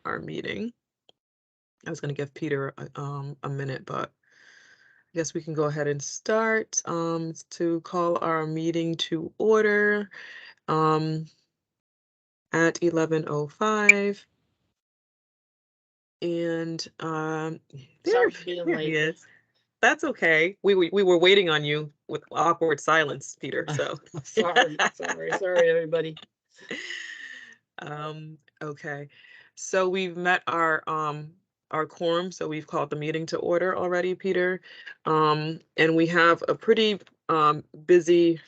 our meeting. I was going to give Peter a minute, but I guess we can go ahead and start to call our meeting to order at 11:05. And Sorry for being late. He is. That's okay. We were waiting on you with awkward silence, Peter. So sorry, everybody. Okay. So we've met our quorum, so we've called the meeting to order already, Peter. And we have a pretty busy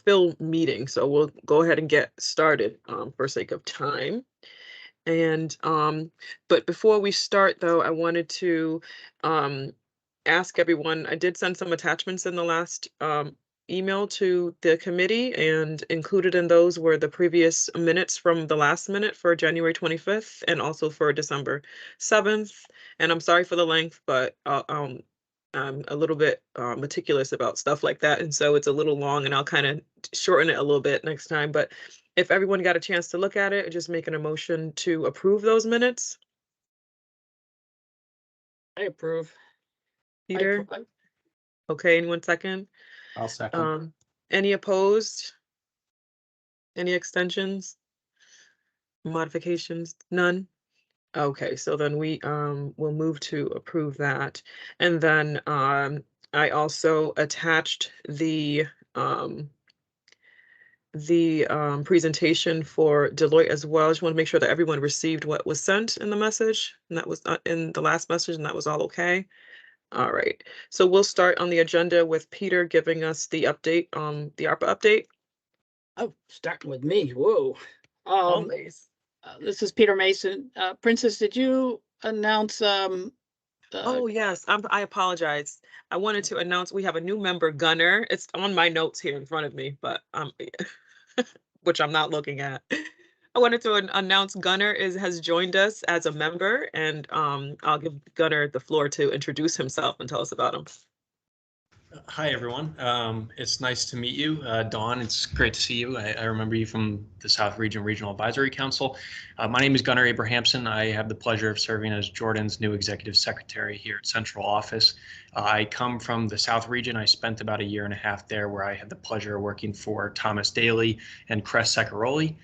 filled meeting, so we'll go ahead and get started for sake of time. And but before we start, though, I wanted to ask everyone. I did send some attachments in the last email to the committee, and included in those were the previous minutes from the last minute for January 25th and also for December 7th. And I'm sorry for the length, but I'm a little bit meticulous about stuff like that, and so it's a little long, and I'll kind of shorten it a little bit next time. But if everyone got a chance to look at it, just making a motion to approve those minutes. I approve. Peter? Okay, anyone second? I'll second. Any opposed? Any extensions? Modifications? None? Okay, so then we will move to approve that. And then I also attached the presentation for Deloitte as well. I just want to make sure that everyone received what was sent in the message, and that was in the last message, and that was all okay. All right, so we'll start on the agenda with Peter giving us the update on the ARPA update. Oh, starting with me. Whoa. Always. This is Peter Mason. Princess, did you announce Oh yes, I apologize. I wanted to announce we have a new member, Gunnar. It's on my notes here in front of me, but which I'm not looking at. I wanted to announce Gunnar has joined us as a member, and I'll give Gunnar the floor to introduce himself and tell us about him. Hi, everyone. It's nice to meet you. Dawn, it's great to see you. I remember you from the South Region Regional Advisory Council. My name is Gunnar Abrahamson. I have the pleasure of serving as Jordan's new executive secretary here at Central Office. I come from the South Region. I spent about 1.5 years there, where I had the pleasure of working for Thomas Daly and Cress Secaroli.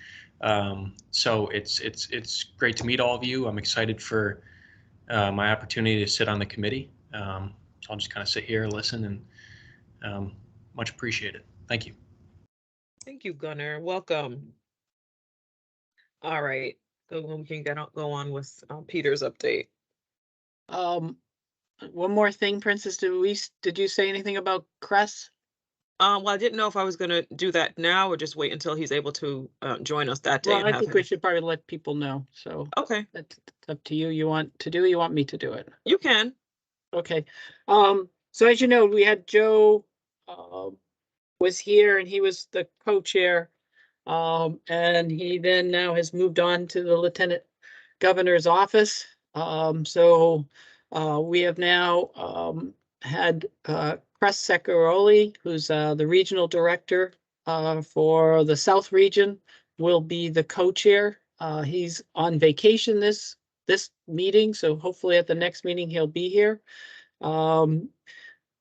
So it's great to meet all of you. I'm excited for my opportunity to sit on the committee. So I'll just kind of sit here, listen, and much appreciated. Thank you. Thank you, Gunnar. Welcome. All right, so we can go on with Peter's update. One more thing, Princess. Did you say anything about Cress? Well, I didn't know if I was going to do that now or just wait until he's able to join us that day. Well, I think we should probably let people know. So okay, that's up to you. You want to do it? You want me to do it? You can. Okay. So as you know, we had Joe was here, and he was the co-chair, and he then now has moved on to the Lieutenant Governor's office. So we have now had Cress Secaroli, who's the regional director for the South Region, will be the co-chair. He's on vacation this meeting, so hopefully at the next meeting he'll be here.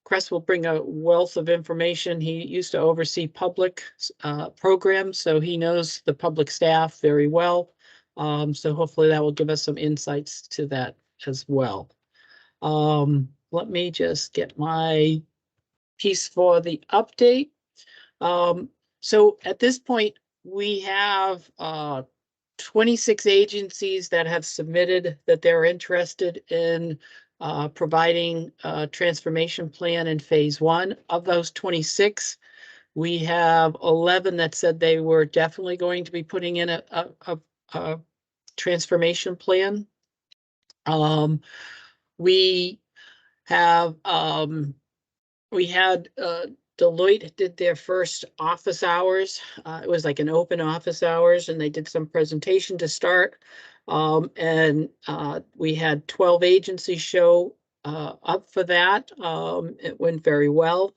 Cress will bring a wealth of information. He used to oversee public programs, so he knows the public staff very well. So hopefully that will give us some insights to that as well. Let me just get my piece for the update. So at this point, we have 26 agencies that have submitted that they're interested in providing a transformation plan in phase 1. Of those 26, we have 11 that said they were definitely going to be putting in a transformation plan. We have we had Deloitte did their first office hours. It was like an open office hours, and they did some presentation to start. And we had 12 agencies show up for that. It went very well.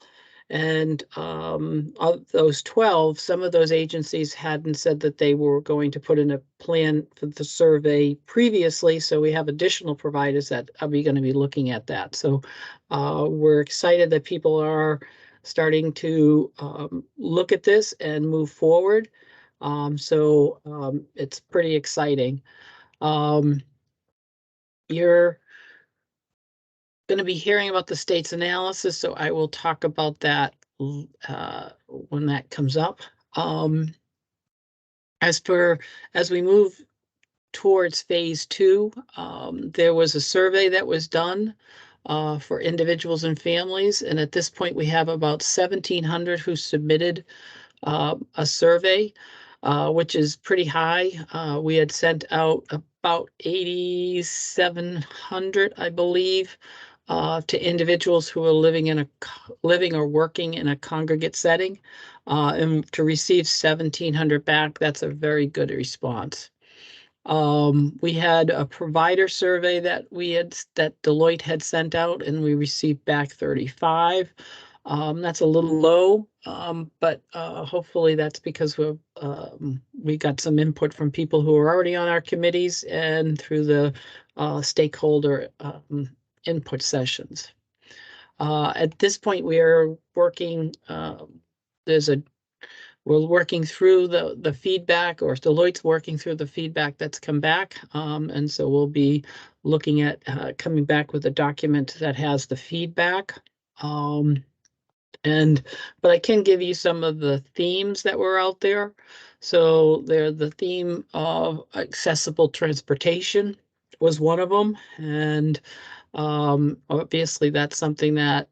And of those 12, some of those agencies hadn't said that they were going to put in a plan for the survey previously. So we have additional providers that are going to be looking at that. So we're excited that people are starting to look at this and move forward. It's pretty exciting. You're going to be hearing about the state's analysis, so I will talk about that when that comes up. As we move towards phase 2, there was a survey that was done for individuals and families, and at this point we have about 1,700 who submitted a survey, which is pretty high. We had sent out about 8,700, I believe, to individuals who are living or working in a congregate setting, and to receive 1,700 back, that's a very good response. We had a provider survey that Deloitte had sent out, and we received back 35. That's a little low, but hopefully that's because we got some input from people who are already on our committees and through the stakeholder input sessions. At this point, we are working. We're working through the feedback, or Deloitte's working through the feedback that's come back, and so we'll be looking at coming back with a document that has the feedback. But I can give you some of the themes that were out there. So the theme of accessible transportation was one of them, and obviously that's something that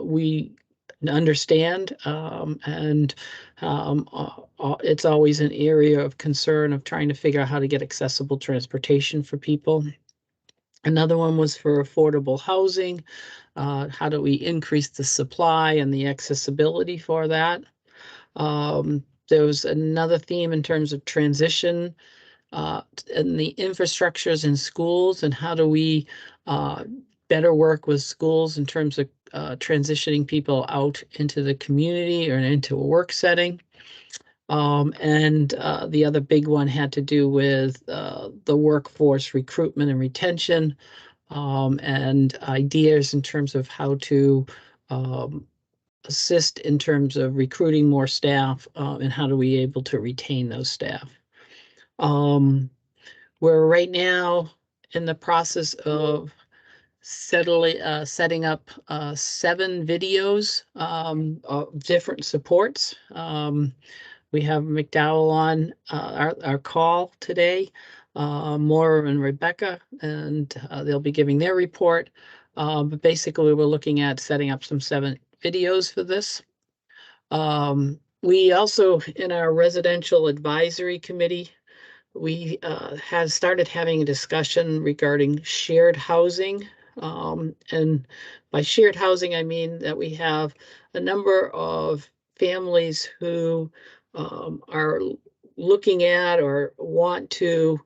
we understand, and it's always an area of concern of trying to figure out how to get accessible transportation for people. Another one was for affordable housing. How do we increase the supply and the accessibility for that? There was another theme in terms of transition and the infrastructures in schools, and how do we better work with schools in terms of transitioning people out into the community or into a work setting. The other big one had to do with the workforce recruitment and retention, and ideas in terms of how to assist in terms of recruiting more staff, and how do we able to retain those staff. We're right now in the process of setting up 7 videos of different supports. We have McDowell on our call today, Maura and Rebecca, and they'll be giving their report. But basically, we're looking at setting up some 7 videos for this. We also, in our residential advisory committee, we have started having a discussion regarding shared housing. And by shared housing, I mean that we have a number of families who are looking at or want to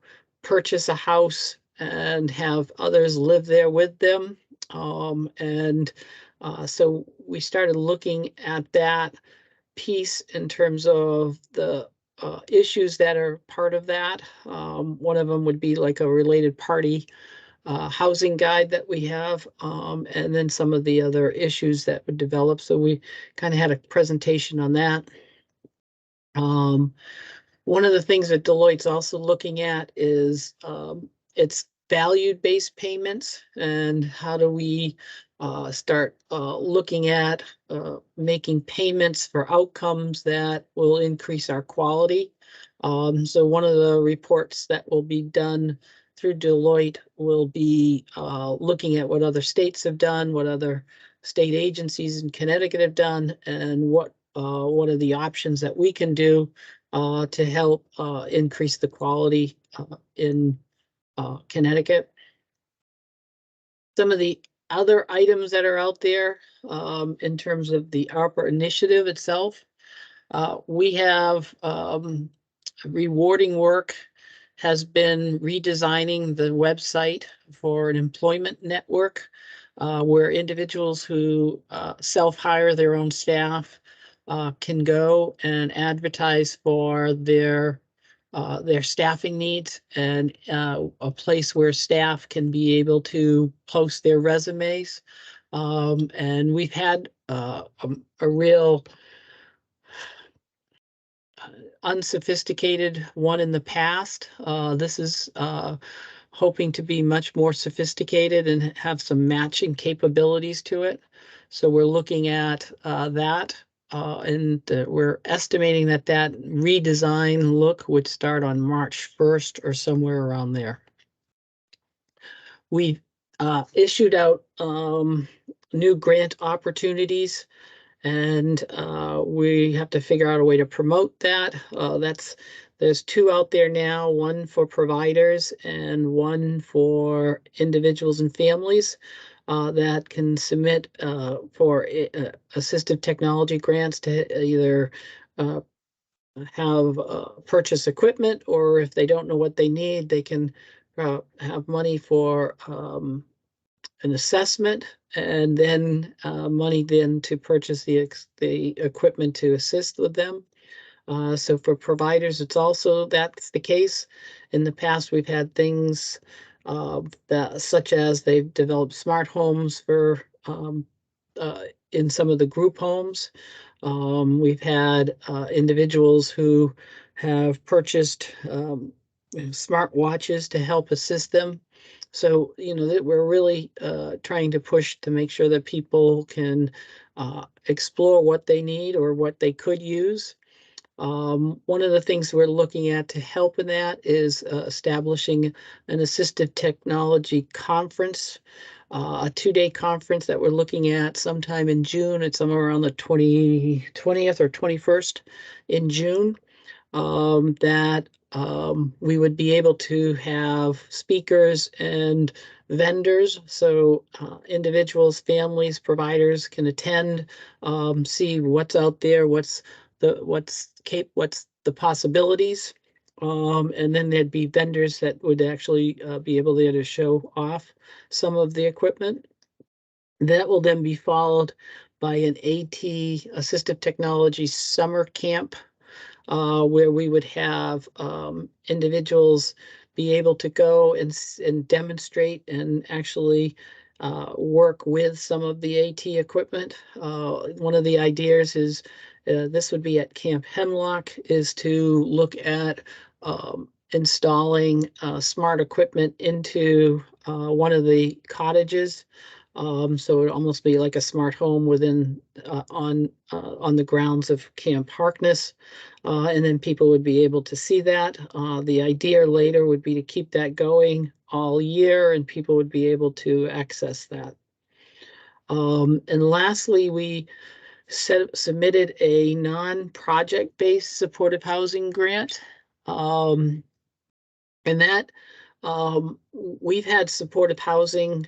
purchase a house and have others live there with them. So we started looking at that piece in terms of the issues that are part of that. One of them would be like a related party housing guide that we have, and then some of the other issues that would develop. So we kind of had a presentation on that. One of the things that Deloitte's also looking at is its value-based payments, and how do we start looking at making payments for outcomes that will increase our quality. So one of the reports that will be done through Deloitte will be looking at what other states have done, what other state agencies in Connecticut have done, and what are the options that we can do to help increase the quality in Connecticut. Some of the other items that are out there in terms of the ARPA initiative itself, we have rewarding work has been redesigning the website for an employment network. where individuals who self-hire their own staff can go and advertise for their staffing needs, and a place where staff can be able to post their resumes. And we've had a real unsophisticated one in the past. This is hoping to be much more sophisticated and have some matching capabilities to it. So we're looking at that. And we're estimating that that redesign look would start on March 1st or somewhere around there. We issued out new grant opportunities, and we have to figure out a way to promote that. There's 2 out there now, one for providers and one for individuals and families that can submit for assistive technology grants to either have purchase equipment, or if they don't know what they need, they can have money for an assessment, and then money then to purchase the equipment to assist with them. So for providers, it's also that's the case. In the past, we've had things such as they've developed smart homes for in some of the group homes. We've had individuals who have purchased smart watches to help assist them. So, you know, that we're really trying to push to make sure that people can explore what they need or what they could use. One of the things we're looking at to help in that is establishing an assistive technology conference, a 2-day conference that we're looking at sometime in June. It's somewhere around the 20th or 21st in June. That we would be able to have speakers and vendors, so individuals, families, providers can attend, see what's out there, what's the possibilities, and then there'd be vendors that would actually be able to show off some of the equipment. That will then be followed by an AT assistive technology summer camp, where we would have individuals be able to go and demonstrate and actually work with some of the AT equipment. One of the ideas is this would be at Camp Hemlock, is to look at installing smart equipment into one of the cottages. So it would almost be like a smart home within on the grounds of Camp Harkness, and then people would be able to see that. The idea later would be to keep that going all year, and people would be able to access that. And lastly, we submitted a non-project based supportive housing grant, and that we've had supportive housing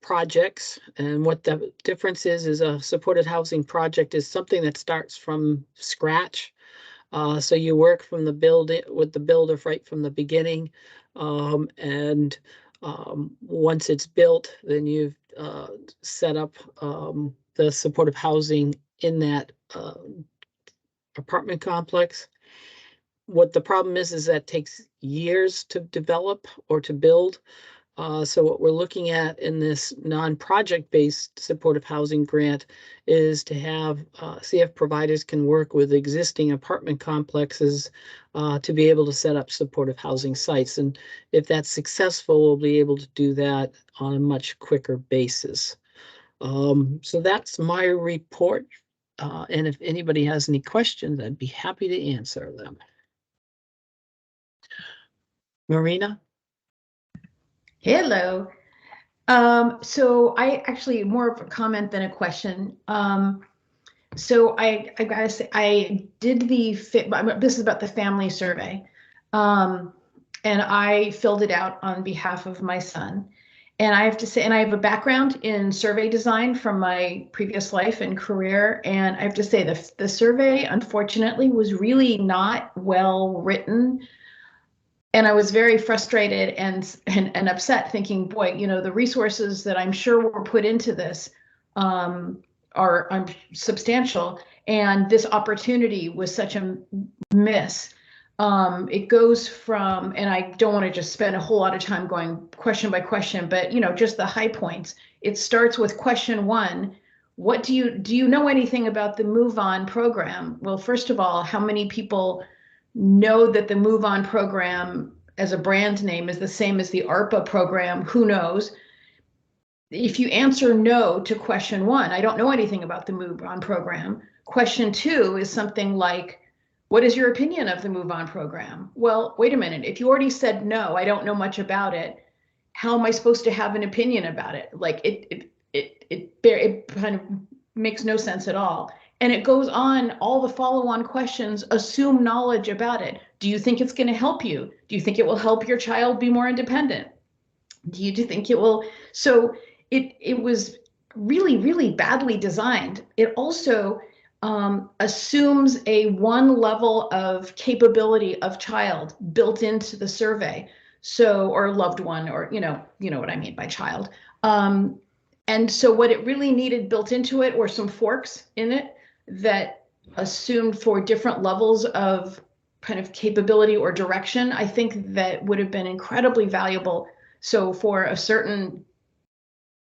projects, and what the difference is a supported housing project is something that starts from scratch. So you work from the building with the builder right from the beginning, and once it's built, then you've set up the supportive housing in that apartment complex. What the problem is that takes years to develop or to build. So what we're looking at in this non-project based supportive housing grant is to have see if providers can work with existing apartment complexes to be able to set up supportive housing sites. And if that's successful, we'll be able to do that on a much quicker basis. So that's my report. And if anybody has any questions, I'd be happy to answer them. Marina? Hello. So I actually more of a comment than a question. So I gotta say, I did this is about the family survey. And I filled it out on behalf of my son. And I have to say, and I have a background in survey design from my previous life and career. And I have to say the survey, unfortunately, was really not well written. And I was very frustrated and upset, thinking, boy, you know, the resources that I'm sure were put into this are substantial, and this opportunity was such a miss. It goes from, and I don't want to just spend a whole lot of time going question by question, but you know, just the high points. It starts with question 1. What do you know anything about the Move On program? Well, first of all, how many people know that the Move On program as a brand name is the same as the ARPA program? Who knows? If you answer no to question 1, I don't know anything about the Move On program. Question 2 is something like, what is your opinion of the Move On program? Well, wait a minute. If you already said no, I don't know much about it, how am I supposed to have an opinion about it? Like it kind of makes no sense at all. And it goes on, all the follow-on questions assume knowledge about it. Do you think it's going to help you? Do you think it will help your child be more independent? Do you think it will? So it was really, really badly designed. It also assumes a one level of capability of child built into the survey. So, or loved one, or you know what I mean by child. And so what it really needed built into it were some forks in it that assumed for different levels of kind of capability or direction. I think that would have been incredibly valuable. So for a certain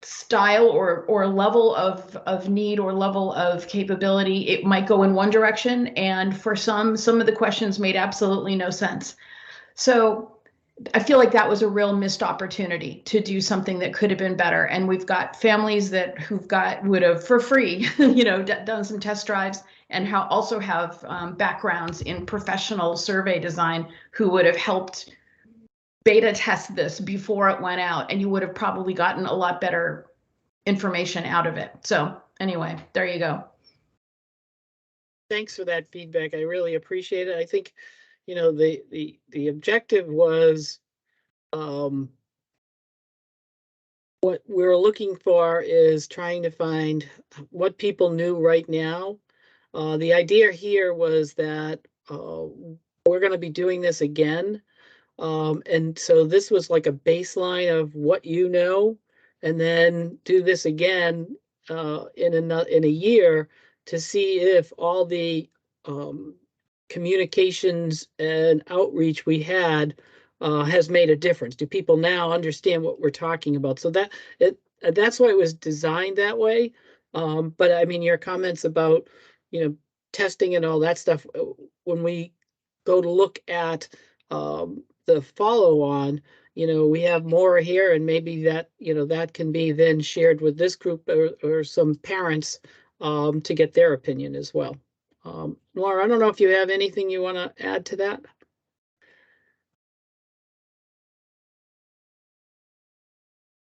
style or level of need or level of capability, it might go in one direction. And for some of the questions made absolutely no sense. So I feel like that was a real missed opportunity to do something that could have been better. And we've got families would have for free, you know, done some test drives, and also have backgrounds in professional survey design who would have helped beta test this before it went out, and you would have probably gotten a lot better information out of it. So anyway, there you go. Thanks for that feedback. I really appreciate it. I think, you know, the objective was, what we're looking for is trying to find what people knew right now. The idea here was that we're going to be doing this again. And so this was like a baseline of what you know, and then do this again in a year to see if all the communications and outreach we had has made a difference. Do people now understand what we're talking about? So that's why it was designed that way. But I mean, your comments about, you know, testing and all that stuff, when we go to look at the follow on, you know, we have more here, and maybe that, you know, that can be then shared with this group or some parents to get their opinion as well. Laura, I don't know if you have anything you want to add to that.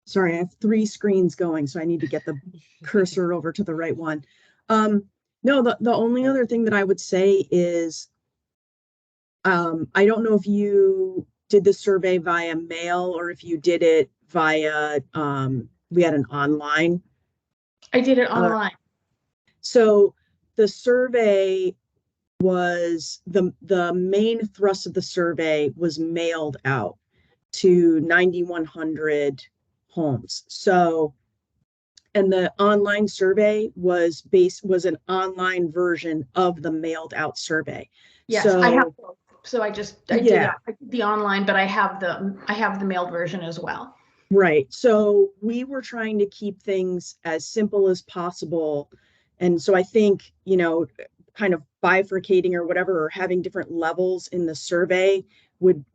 Sorry, I have 3 screens going, so I need to get the cursor over to the right one. No, the only other thing that I would say is, I don't know if you did the survey via mail or if you did it via, we had an online. I did it online. So the survey was, the main thrust of the survey was mailed out to 9,100 homes. So, and the online survey was an online version of the mailed out survey. Yes, so, I have both. So I did the online, but I have the mailed version as well. Right. So we were trying to keep things as simple as possible. And so I think, you know, kind of bifurcating or whatever, or having different levels in the survey would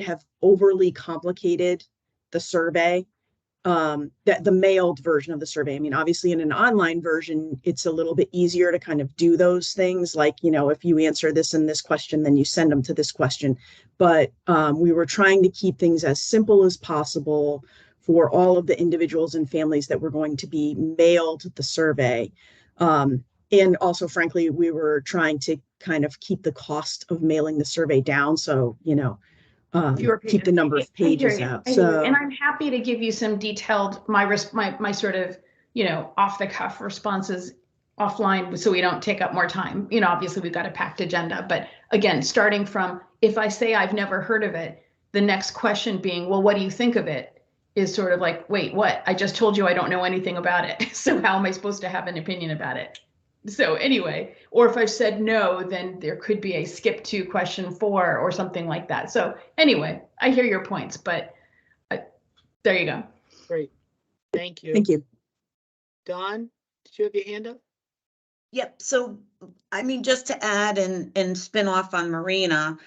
have overly complicated the survey. That the mailed version of the survey. I mean, obviously in an online version, it's a little bit easier to kind of do those things. Like, you know, if you answer this and this question, then you send them to this question. But we were trying to keep things as simple as possible for all of the individuals and families that were going to be mailed the survey. And also, frankly, we were trying to kind of keep the cost of mailing the survey down. So, you know, keep the number of pages out. So, and I'm happy to give you some detailed, my sort of, you know, off the cuff responses offline so we don't take up more time. You know, obviously we've got a packed agenda, but again, starting from, if I say I've never heard of it, the next question being, well, what do you think of it? Is sort of like, wait, what? I just told you I don't know anything about it. So how am I supposed to have an opinion about it? So anyway, or if I've said no, then there could be a skip to question 4 or something like that. So anyway, I hear your points, but there you go. Great. Thank you. Thank you. Dawn, did you have your hand up? Yep. So, I mean, just to add and spin off on Marina,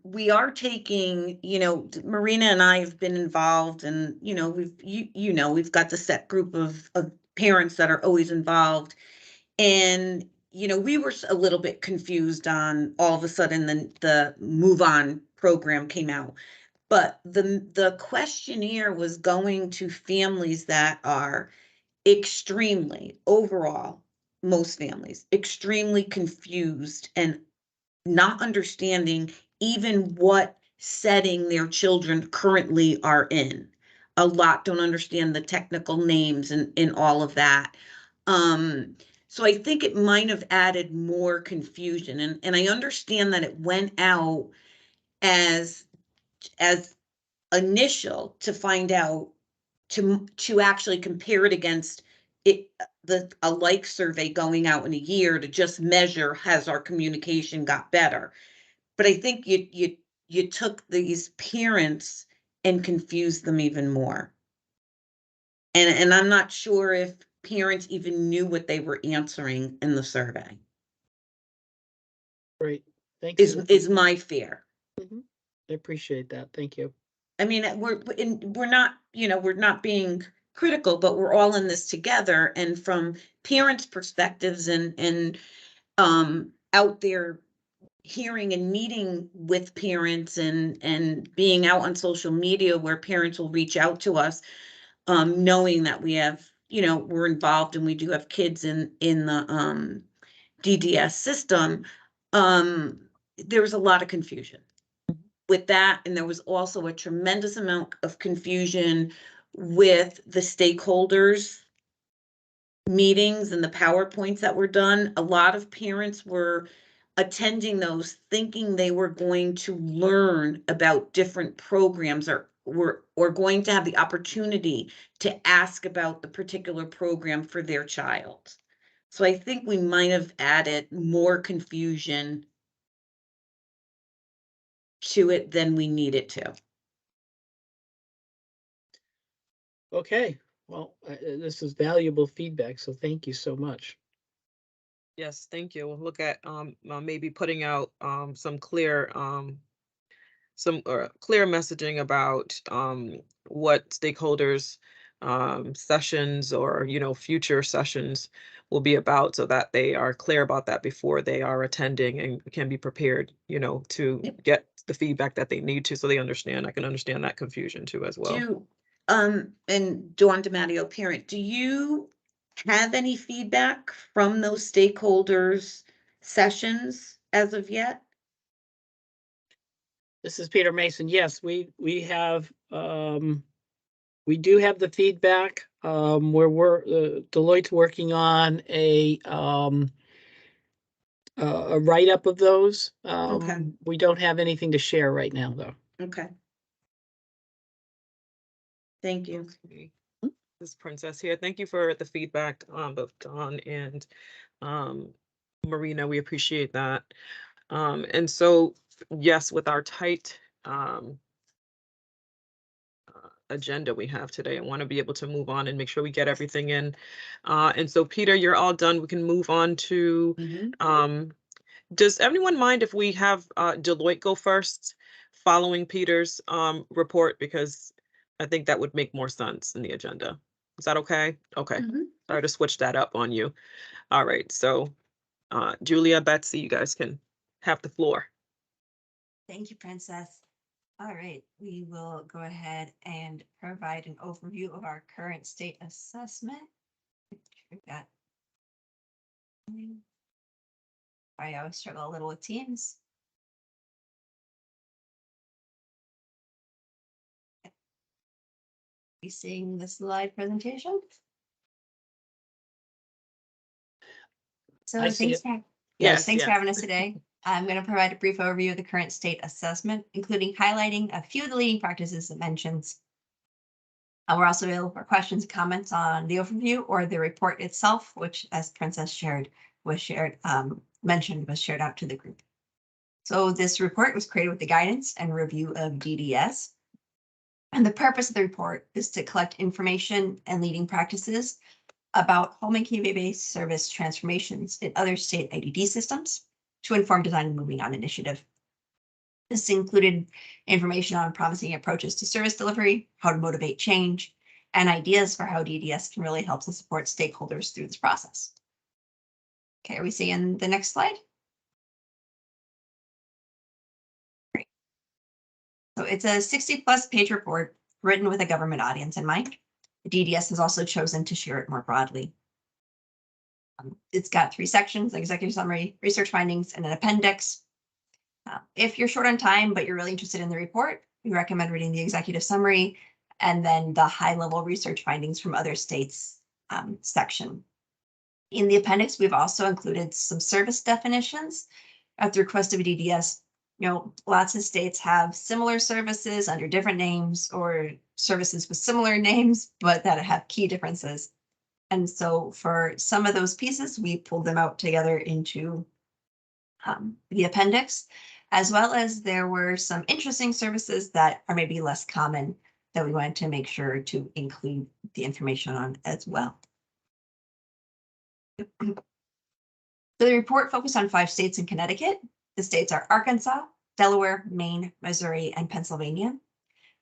we are taking, you know, Marina and I have been involved, and, you know, we've got the set group of parents that are always involved. And, you know, we were a little bit confused on all of a sudden the Move On program came out. But the questionnaire was going to families that are extremely, overall, most families, extremely confused and not understanding even what setting their children currently are in. A lot don't understand the technical names and all of that. So I think it might have added more confusion. And I understand that it went out as initial to find out to actually compare it against it, a like survey going out in a year to just measure, has our communication got better? But I think you took these parents and confused them even more. And I'm not sure if parents even knew what they were answering in the survey. Great. Thank you. Is my fear. I appreciate that. Thank you. I mean, we're not, you know, we're not being critical, but we're all in this together. And from parents' perspectives and out there hearing and meeting with parents and being out on social media where parents will reach out to us, knowing that we have, you know, we're involved and we do have kids in the DDS system, there was a lot of confusion with that. And there was also a tremendous amount of confusion with the stakeholders meetings and the PowerPoints that were done. A lot of parents were attending those thinking they were going to learn about different programs or going to have the opportunity to ask about the particular program for their child. So I think we might have added more confusion to it than we needed to. Okay. Well, this is valuable feedback, so thank you so much. Yes, thank you. We'll look at maybe putting out some clear messaging about what stakeholders sessions or, you know, future sessions will be about, so that they are clear about that before they are attending and can be prepared, you know, to get the feedback that they need to, so they understand. I can understand that confusion too as well. And Dawn DiMatteo, parent, do you have any feedback from those stakeholders sessions as of yet? This is Peter Mason. Yes, we have we do have the feedback. We're Deloitte's working on a write-up of those. Okay. We don't have anything to share right now, though. Okay. Thank you. Okay. This is Princess here. Thank you for the feedback, both Dawn and Marina. We appreciate that. And so, yes, with our tight agenda we have today, I want to be able to move on and make sure we get everything in. And so, Peter, you're all done. We can move on to, does everyone mind if we have Deloitte go first following Peter's report? Because I think that would make more sense in the agenda. Is that okay? Okay. Sorry to switch that up on you. All right. So Julia, Betsy, you guys can have the floor. Thank you, Princess. All right, we will go ahead and provide an overview of our current state assessment. I always struggle a little with Teams. You seeing the slide presentation? So I see thanks it. for, Yes, thanks for yes. having us today. I'm going to provide a brief overview of the current state assessment, including highlighting a few of the leading practices it mentions. We're also available for questions and comments on the overview or the report itself, which, as Princess mentioned, was shared out to the group. So this report was created with the guidance and review of DDS. And the purpose of the report is to collect information and leading practices about home and community-based service transformations in other state IDD systems to inform design and moving on initiative. This included information on promising approaches to service delivery, how to motivate change, and ideas for how DDS can really help to support stakeholders through this process. Okay, are we seeing the next slide? Great. So it's a 60+ page report written with a government audience in mind. The DDS has also chosen to share it more broadly. It's got 3 sections: executive summary, research findings, and an appendix. If you're short on time, but you're really interested in the report, we recommend reading the executive summary and then the high-level research findings from other states section. In the appendix, we've also included some service definitions at the request of DDS. You know, lots of states have similar services under different names or services with similar names, but that have key differences. And so for some of those pieces, we pulled them out together into the appendix, as well as there were some interesting services that are maybe less common that we wanted to make sure to include the information on as well. So the report focused on 5 states in Connecticut. The states are Arkansas, Delaware, Maine, Missouri, and Pennsylvania.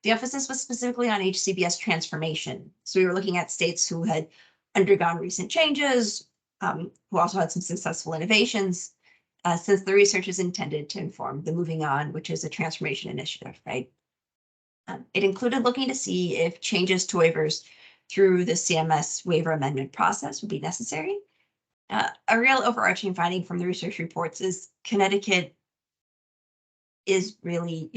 The emphasis was specifically on HCBS transformation. So we were looking at states who had undergone recent changes, who also had some successful innovations, since the research is intended to inform the Moving On, which is a transformation initiative, right? It included looking to see if changes to waivers through the CMS waiver amendment process would be necessary. A real overarching finding from the research reports is Connecticut is really,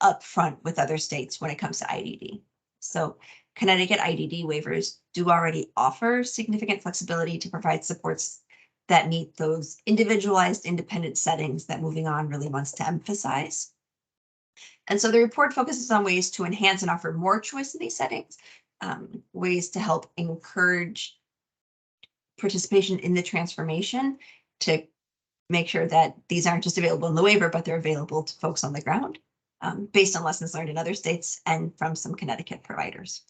upfront with other states when it comes to IDD. So Connecticut IDD waivers do already offer significant flexibility to provide supports that meet those individualized independent settings that Moving On really wants to emphasize. And so the report focuses on ways to enhance and offer more choice in these settings, ways to help encourage participation in the transformation to make sure that these aren't just available in the waiver, but they're available to folks on the ground, based on lessons learned in other states and from some Connecticut providers.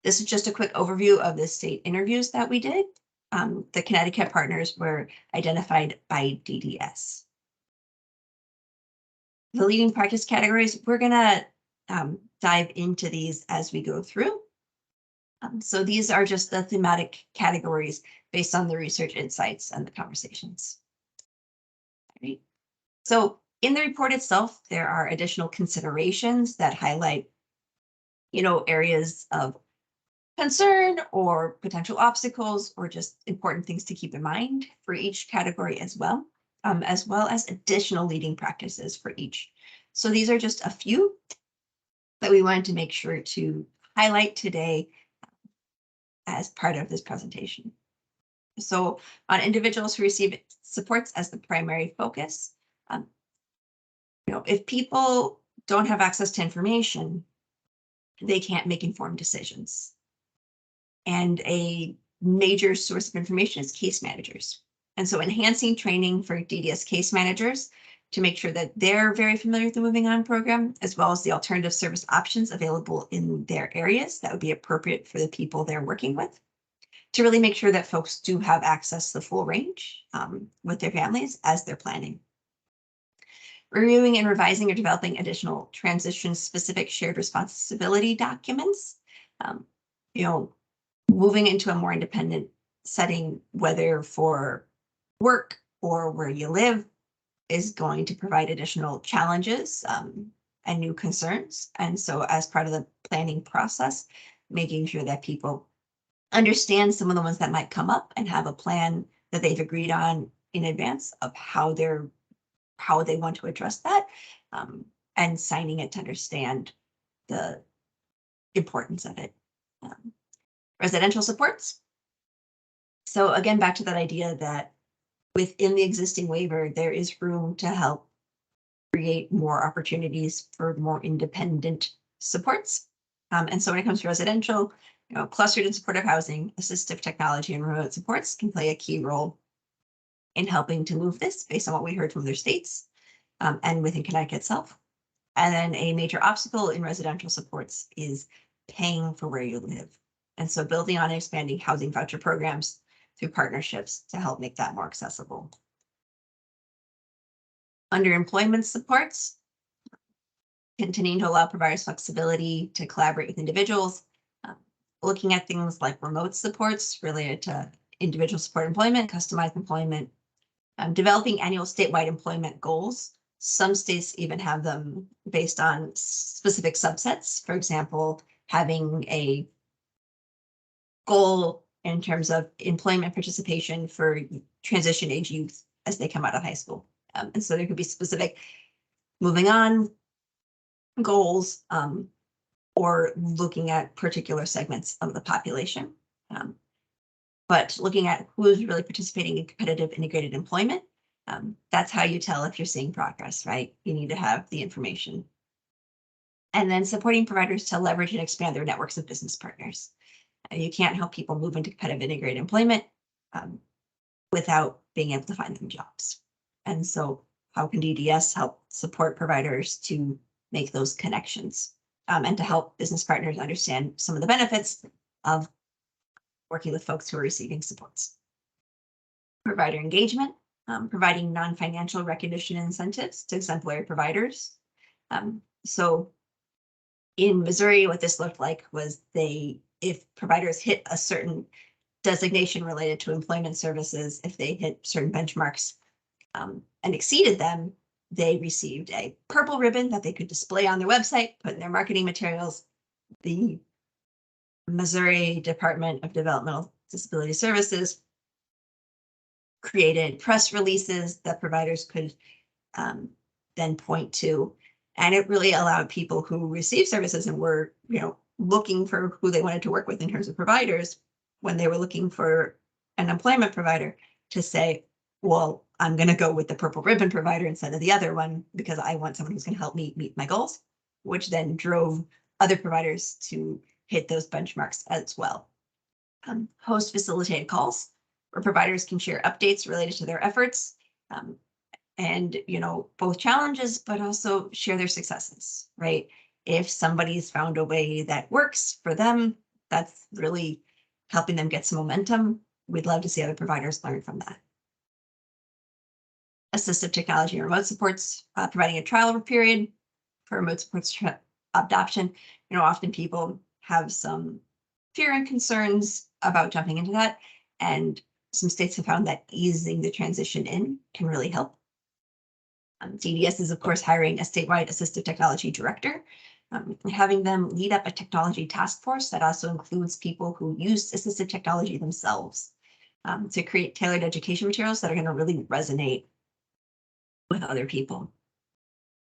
This is just a quick overview of the state interviews that we did. The Connecticut partners were identified by DDS. The leading practice categories, we're gonna dive into these as we go through. So these are just the thematic categories based on the research insights and the conversations. Right. So in the report itself, there are additional considerations that highlight, areas of concern or potential obstacles or just important things to keep in mind for each category as well as additional leading practices for each. So these are just a few that we wanted to make sure to highlight today as part of this presentation. So on individuals who receive supports as the primary focus, if people don't have access to information, they can't make informed decisions. And a major source of information is case managers. And so enhancing training for DDS case managers to make sure that they're very familiar with the Moving On program, as well as the alternative service options available in their areas that would be appropriate for the people they're working with, to really make sure that folks do have access to the full range with their families as they're planning. Reviewing and revising or developing additional transition-specific shared responsibility documents. Moving into a more independent setting, whether for work or where you live, is going to provide additional challenges and new concerns. And so as part of the planning process, making sure that people understand some of the ones that might come up and have a plan that they've agreed on in advance of how they want to address that, and signing it to understand the importance of it. Residential supports. So again, back to that idea that within the existing waiver, there is room to help create more opportunities for more independent supports. And so when it comes to residential, clustered and supportive housing, assistive technology, and remote supports can play a key role in helping to move this based on what we heard from other states and within Connecticut itself. And then a major obstacle in residential supports is paying for where you live. And so building on and expanding housing voucher programs through partnerships to help make that more accessible. Under employment supports, continuing to allow providers flexibility to collaborate with individuals, looking at things like remote supports related to individual support employment, customized employment, developing annual statewide employment goals. Some states even have them based on specific subsets. For example, having a goal in terms of employment participation for transition age youth as they come out of high school. And so there could be specific moving on goals or looking at particular segments of the population. But looking at who is really participating in competitive integrated employment, that's how you tell if you're seeing progress, right? You need to have the information. And then supporting providers to leverage and expand their networks of business partners. You can't help people move into competitive integrated employment without being able to find them jobs. And so how can DDS help support providers to make those connections and to help business partners understand some of the benefits of working with folks who are receiving supports? Provider engagement, providing non-financial recognition incentives to exemplary providers. So in Missouri, what this looked like was if providers hit a certain designation related to employment services, if they hit certain benchmarks and exceeded them, they received a purple ribbon that they could display on their website, put in their marketing materials. The Missouri Department of Developmental Disability Services created press releases that providers could then point to. And it really allowed people who received services and were, looking for who they wanted to work with in terms of providers, when they were looking for an employment provider, to say, well, I'm going to go with the purple ribbon provider instead of the other one because I want someone who's going to help me meet my goals, which then drove other providers to hit those benchmarks as well. Host facilitated calls where providers can share updates related to their efforts and, both challenges, but also share their successes, right? If somebody's found a way that works for them, that's really helping them get some momentum. We'd love to see other providers learn from that. Assistive technology and remote supports, providing a trial period for remote supports adoption. Often people have some fear and concerns about jumping into that, and some states have found that easing the transition in can really help. DDS is, of course, hiring a statewide assistive technology director, having them lead up a technology task force that also includes people who use assistive technology themselves to create tailored education materials that are going to really resonate with other people.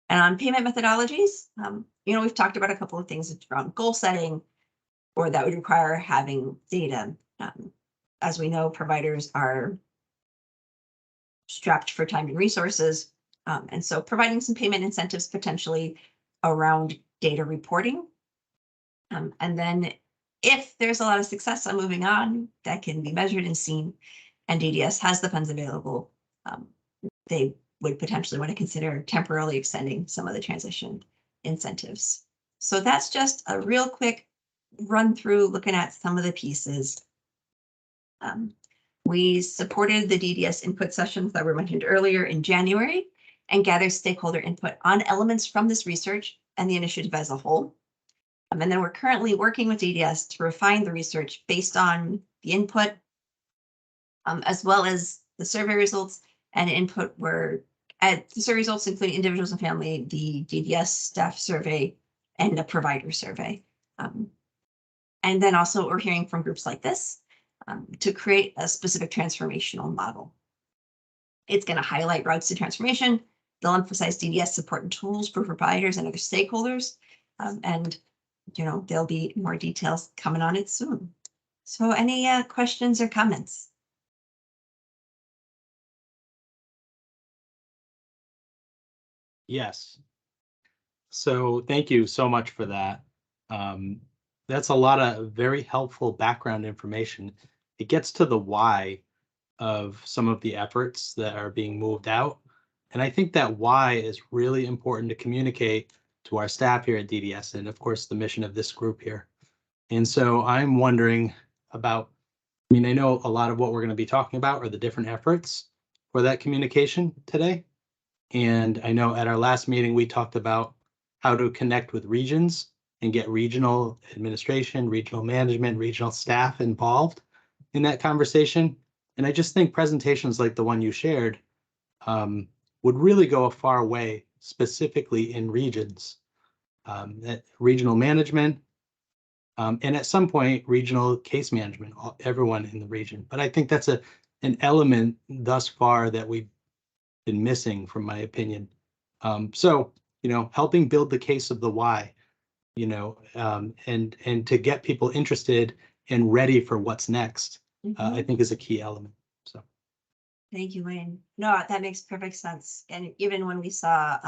And on payment methodologies, we've talked about a couple of things around goal setting, or that would require having data. As we know, providers are strapped for time and resources. And so providing some payment incentives potentially around data reporting. And then if there's a lot of success on moving on, that can be measured and seen, and DDS has the funds available, they would potentially want to consider temporarily extending some of the transition incentives. So that's just a real quick run through looking at some of the pieces. We supported the DDS input sessions that were mentioned earlier in January and gathered stakeholder input on elements from this research and the initiative as a whole. And then we're currently working with DDS to refine the research based on the input, as well as the survey results and input were at the survey results, including individuals and family, the DDS staff survey, and a provider survey. And then also we're hearing from groups like this to create a specific transformational model. It's going to highlight routes to transformation. They'll emphasize DDS support and tools for providers and other stakeholders. And, there'll be more details coming on it soon. So any questions or comments? Yes. So thank you so much for that. That's a lot of very helpful background information. It gets to the why of some of the efforts that are being moved out. And I think that why is really important to communicate to our staff here at DDS and of course the mission of this group here. And so I'm wondering about, I mean, I know a lot of what we're going to be talking about are the different efforts for that communication today. And I know at our last meeting, we talked about how to connect with regions and get regional administration, regional management, regional staff involved in that conversation. And I just think presentations like the one you shared would really go a far way, specifically in regions, regional management, and at some point, regional case management, everyone in the region. But I think that's an element thus far that we've been missing, from my opinion. So, helping build the case of the why, and to get people interested and ready for what's next, I think is a key element. So. Thank you, Wayne. No, that makes perfect sense. And even when we saw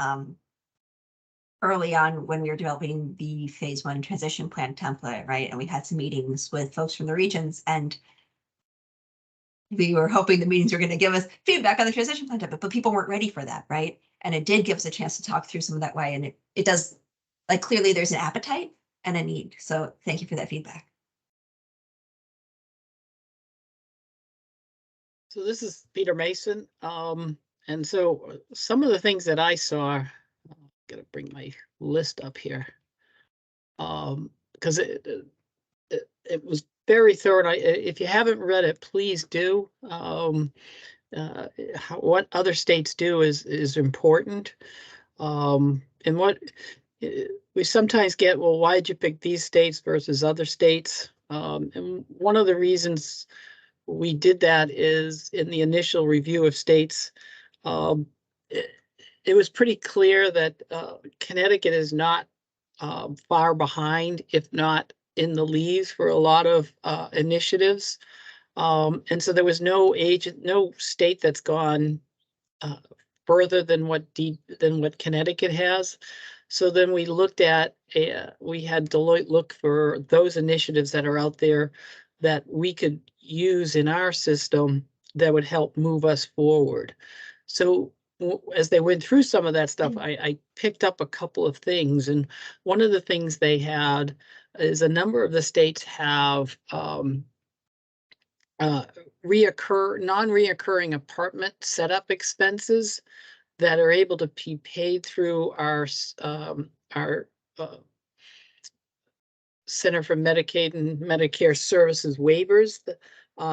early on when we were developing the phase 1 transition plan template, right? And we had some meetings with folks from the regions, and we were hoping the meetings were going to give us feedback on the transition plan template, but people weren't ready for that, right? And it did give us a chance to talk through some of that way. And it does, like, clearly there's an appetite and a need. So thank you for that feedback. So this is Peter Mason. And so some of the things that I saw, I'm gonna bring my list up here. Because it was very thorough. If you haven't read it, please do. What other states do is important. And what we sometimes get, well, why'd you pick these states versus other states? And one of the reasons we did that is in the initial review of states, it was pretty clear that Connecticut is not far behind, if not in the leads for a lot of initiatives. And so there was no state that's gone further than what Connecticut has. So then we looked at, we had Deloitte look for those initiatives that are out there that we could use in our system that would help move us forward. So as they went through some of that stuff, I picked up a couple of things. And one of the things they had is a number of the states have non-reoccurring apartment setup expenses that are able to be paid through our Center for Medicaid and Medicare Services waivers,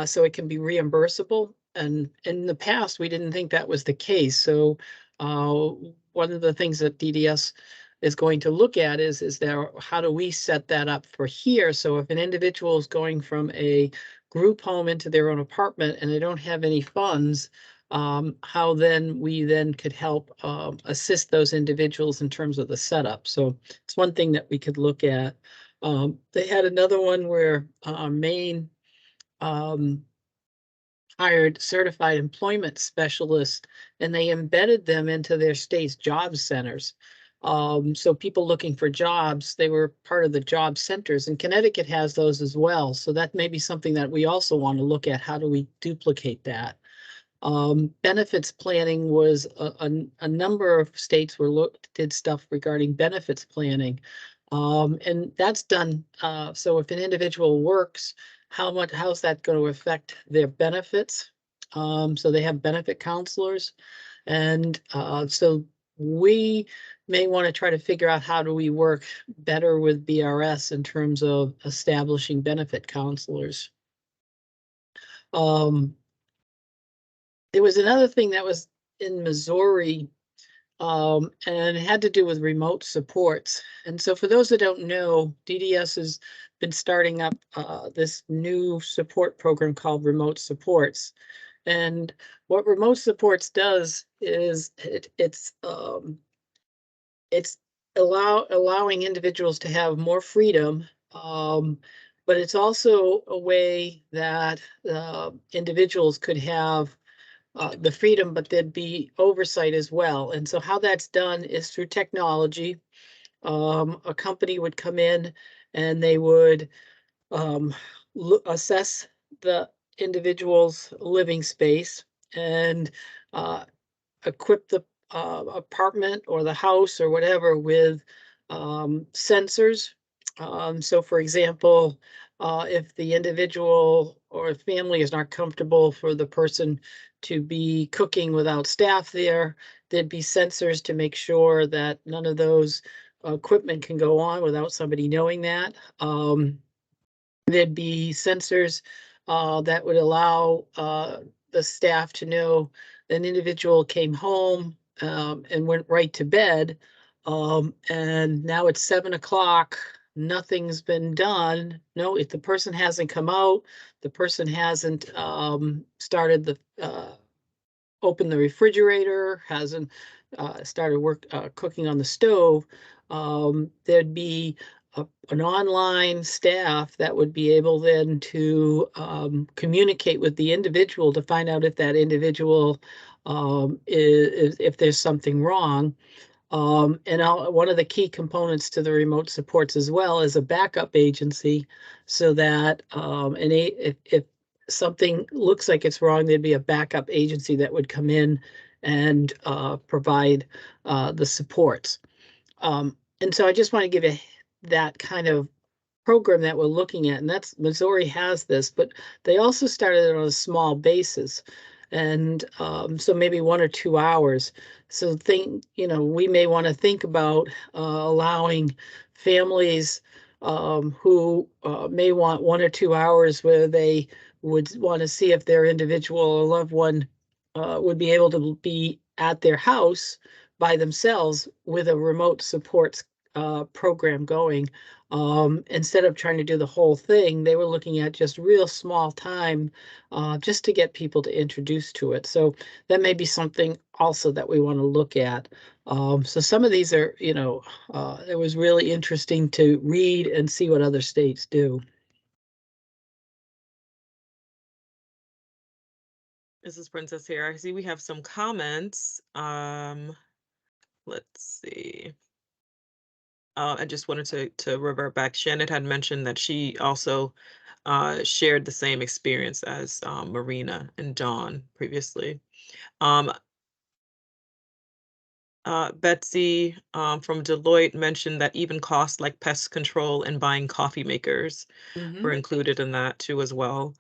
so it can be reimbursable. And in the past, we didn't think that was the case. So one of the things that DDS is going to look at is there, how do we set that up for here? So if an individual is going from a group home into their own apartment and they don't have any funds, how then we could help assist those individuals in terms of the setup. So it's one thing that we could look at. They had another one where Maine hired certified employment specialists, and they embedded them into their state's job centers. So people looking for jobs, they were part of the job centers, and Connecticut has those as well. So that may be something that we also want to look at. How do we duplicate that? Benefits planning was a number of states did stuff regarding benefits planning. And that's done. So if an individual works, how's that going to affect their benefits? So they have benefit counselors. And so we may want to try to figure out how do we work better with BRS in terms of establishing benefit counselors. There was another thing that was in Missouri, and it had to do with remote supports. And so for those that don't know, DDS has been starting up this new support program called Remote Supports. And what Remote Supports does is it's allowing individuals to have more freedom, but it's also a way that individuals could have the freedom, but there'd be oversight as well. And so how that's done is through technology. A company would come in and they would assess the individual's living space and equip the apartment or the house or whatever with sensors. So for example, if the individual or family is not comfortable for the person to be cooking without staff there, there'd be sensors to make sure that none of those equipment can go on without somebody knowing that. There'd be sensors that would allow the staff to know an individual came home and went right to bed. And now it's 7 o'clock, nothing's been done. No, if the person hasn't come out, the person hasn't started the opened the refrigerator, hasn't started cooking on the stove, there'd be an online staff that would be able then to communicate with the individual to find out if that individual if there's something wrong. And one of the key components to the remote supports as well is a backup agency, so that if something looks like it's wrong, there'd be a backup agency that would come in and provide the supports. And so I just want to give you that kind of program that we're looking at, and that's Missouri has this, but they also started on a small basis. And so maybe 1 or 2 hours. So we may want to think about allowing families who may want 1 or 2 hours where they would want to see if their individual or loved one would be able to be at their house by themselves with a remote supports program going. Instead of trying to do the whole thing, they were looking at just real small time just to get people to introduce to it. So that may be something also that we want to look at. So some of these are, it was really interesting to read and see what other states do. This is Princess here. I see we have some comments. Let's see. I just wanted to revert back. Shannon had mentioned that she also shared the same experience as Marina and Dawn previously. Betsy from Deloitte mentioned that even costs like pest control and buying coffee makers were included in that too as well.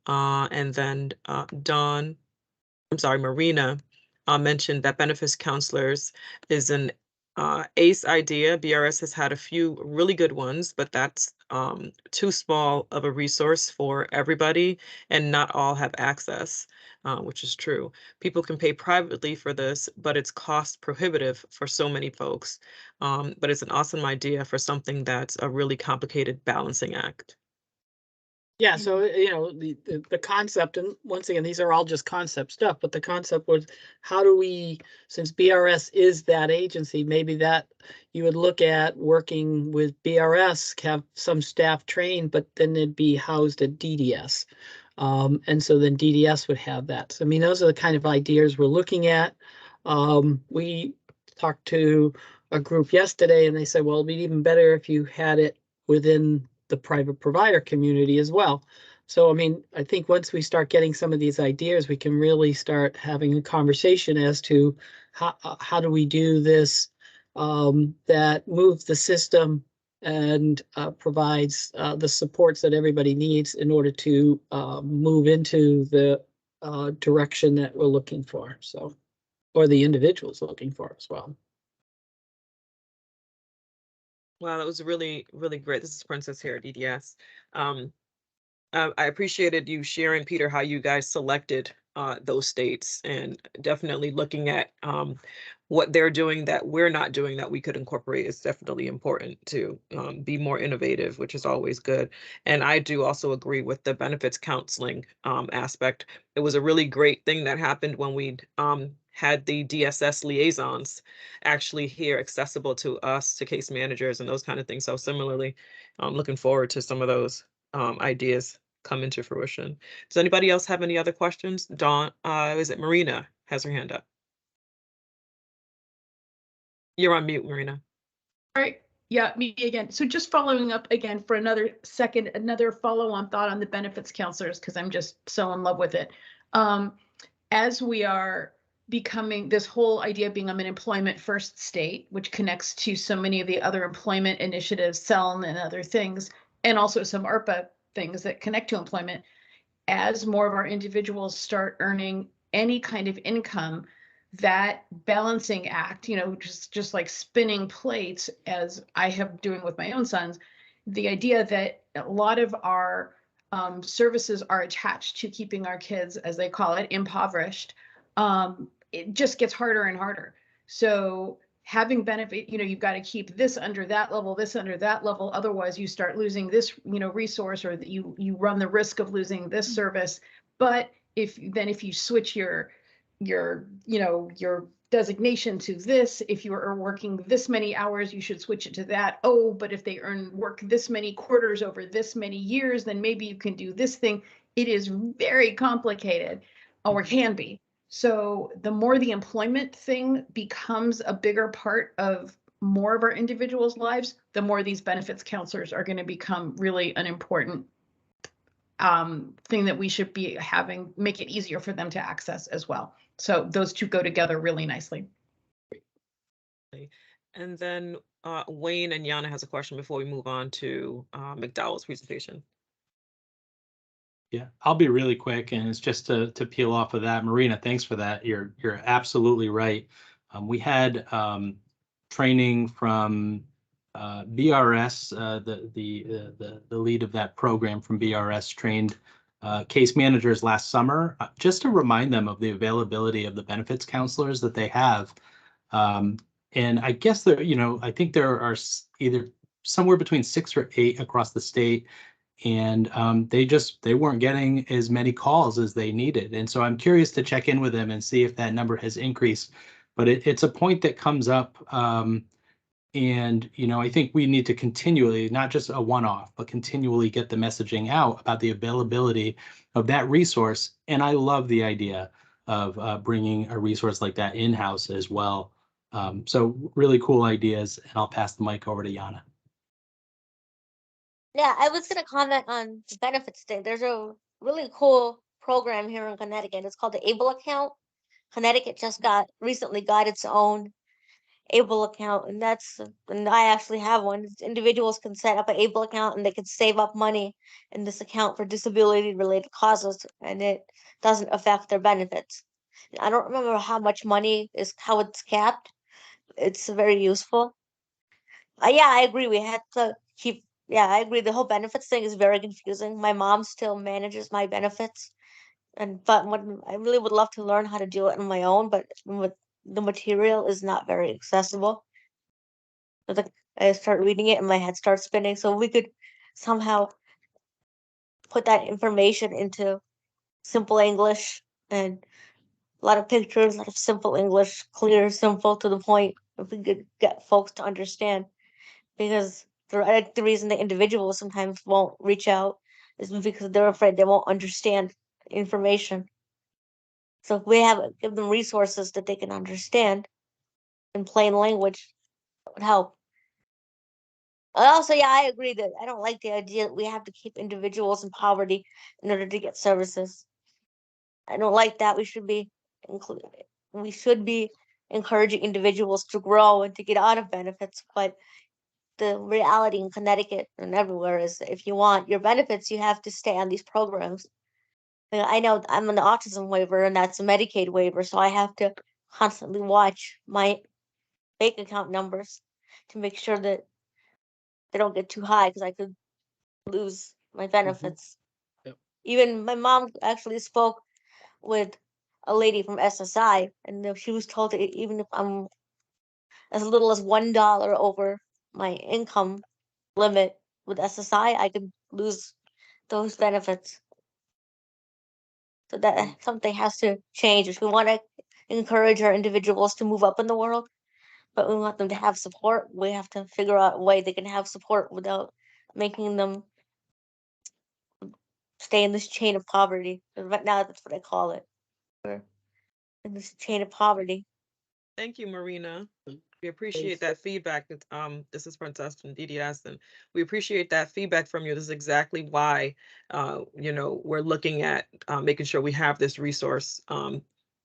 And then Marina mentioned that benefits counselors is an ACE idea. BRS has had a few really good ones, but that's too small of a resource for everybody, and not all have access, which is true. People can pay privately for this, but it's cost prohibitive for so many folks. But it's an awesome idea for something that's a really complicated balancing act. Yeah, so the concept, and once again, these are all just concept stuff, but the concept was, how do we, since BRS is that agency, maybe that you would look at working with BRS, have some staff trained, but then they'd be housed at DDS. And so then DDS would have that. So I mean, those are the kind of ideas we're looking at. We talked to a group yesterday and they said, well, it'd be even better if you had it within the private provider community as well. So, I mean, I think once we start getting some of these ideas, we can really start having a conversation as to how do we do this that moves the system and provides the supports that everybody needs in order to move into the direction that we're looking for. So, or the individuals looking for as well. Wow, that was really, really great. This is Princess here at DDS. I appreciated you sharing, Peter, how you guys selected those states, and definitely looking at what they're doing that we're not doing that we could incorporate is definitely important to be more innovative, which is always good. And I do also agree with the benefits counseling aspect. It was a really great thing that happened when we had the DSS liaisons actually here accessible to us, to case managers and those kind of things. So similarly, I'm looking forward to some of those ideas come into fruition. Does anybody else have any other questions? Dawn, is it Marina has her hand up? You're on mute, Marina. All right. Yeah, me again. So just following up again for another second, another follow-on thought on the benefits counselors, because I'm just so in love with it. As we are becoming this whole idea of being an employment first state, which connects to so many of the other employment initiatives, CELN and other things, and also some ARPA things that connect to employment, as more of our individuals start earning any kind of income, that balancing act, just like spinning plates, as I have doing with my own sons, the idea that a lot of our services are attached to keeping our kids, as they call it, impoverished, it just gets harder and harder. So having benefit, you've got to keep this under that level, this under that level. Otherwise you start losing this, resource, or that you run the risk of losing this service. But if you switch your designation to this, if you are working this many hours, you should switch it to that. Oh, but if they work this many quarters over this many years, then maybe you can do this thing. It is very complicated, or can be. So the more the employment thing becomes a bigger part of more of our individuals' lives, the more these benefits counselors are going to become really an important thing that we should be having, make it easier for them to access as well. So those two go together really nicely. And then Wayne and Yana has a question before we move on to McDowell's presentation. Yeah, I'll be really quick, and it's just to peel off of that. Marina, thanks for that. You're absolutely right. We had training from BRS, the lead of that program from BRS trained case managers last summer, just to remind them of the availability of the benefits counselors that they have. And I guess there, I think there are either somewhere between 6 or 8 across the state. And they weren't getting as many calls as they needed. And so I'm curious to check in with them and see if that number has increased. But it's a point that comes up. And, I think we need to continually, not just a one-off, but continually get the messaging out about the availability of that resource. And I love the idea of bringing a resource like that in-house as well. So really cool ideas. And I'll pass the mic over to Yana. Yeah, I was going to comment on the benefits day. There's a really cool program here in Connecticut. It's called the ABLE account. Connecticut just recently got its own ABLE account, and I actually have one. Individuals can set up an ABLE account and they can save up money in this account for disability related causes, and it doesn't affect their benefits. I don't remember how much money how it's capped. It's very useful. Yeah, I agree. We had to keep. Yeah, I agree. The whole benefits thing is very confusing. My mom still manages my benefits, but when I really would love to learn how to do it on my own, but the material is not very accessible. So I start reading it and my head starts spinning. So we could somehow put that information into simple English and a lot of pictures, a lot of simple English, clear, simple, to the point. If we could get folks to understand, because the reason the individuals sometimes won't reach out is because they're afraid they won't understand information. So if we give them resources that they can understand in plain language, that would help. Also, yeah, I agree that I don't like the idea that we have to keep individuals in poverty in order to get services. I don't like that. We should be encouraging individuals to grow and to get out of benefits, but the reality in Connecticut and everywhere is if you want your benefits, you have to stay on these programs. I know I'm on the autism waiver and that's a Medicaid waiver, so I have to constantly watch my bank account numbers to make sure that they don't get too high because I could lose my benefits. Yep. Even my mom actually spoke with a lady from SSI, and she was told that even if I'm as little as $1 over my income limit with SSI, I could lose those benefits. So that something has to change if we want to encourage our individuals to move up in the world, but we want them to have support. We have to figure out a way they can have support without making them stay in this chain of poverty. 'Cause right now, that's what I call it. We're in this chain of poverty. Thank you, Marina. Mm. We appreciate Thanks. that feedback. This is Princess from DDS, and we appreciate that feedback from you. This is exactly why, we're looking at making sure we have this resource,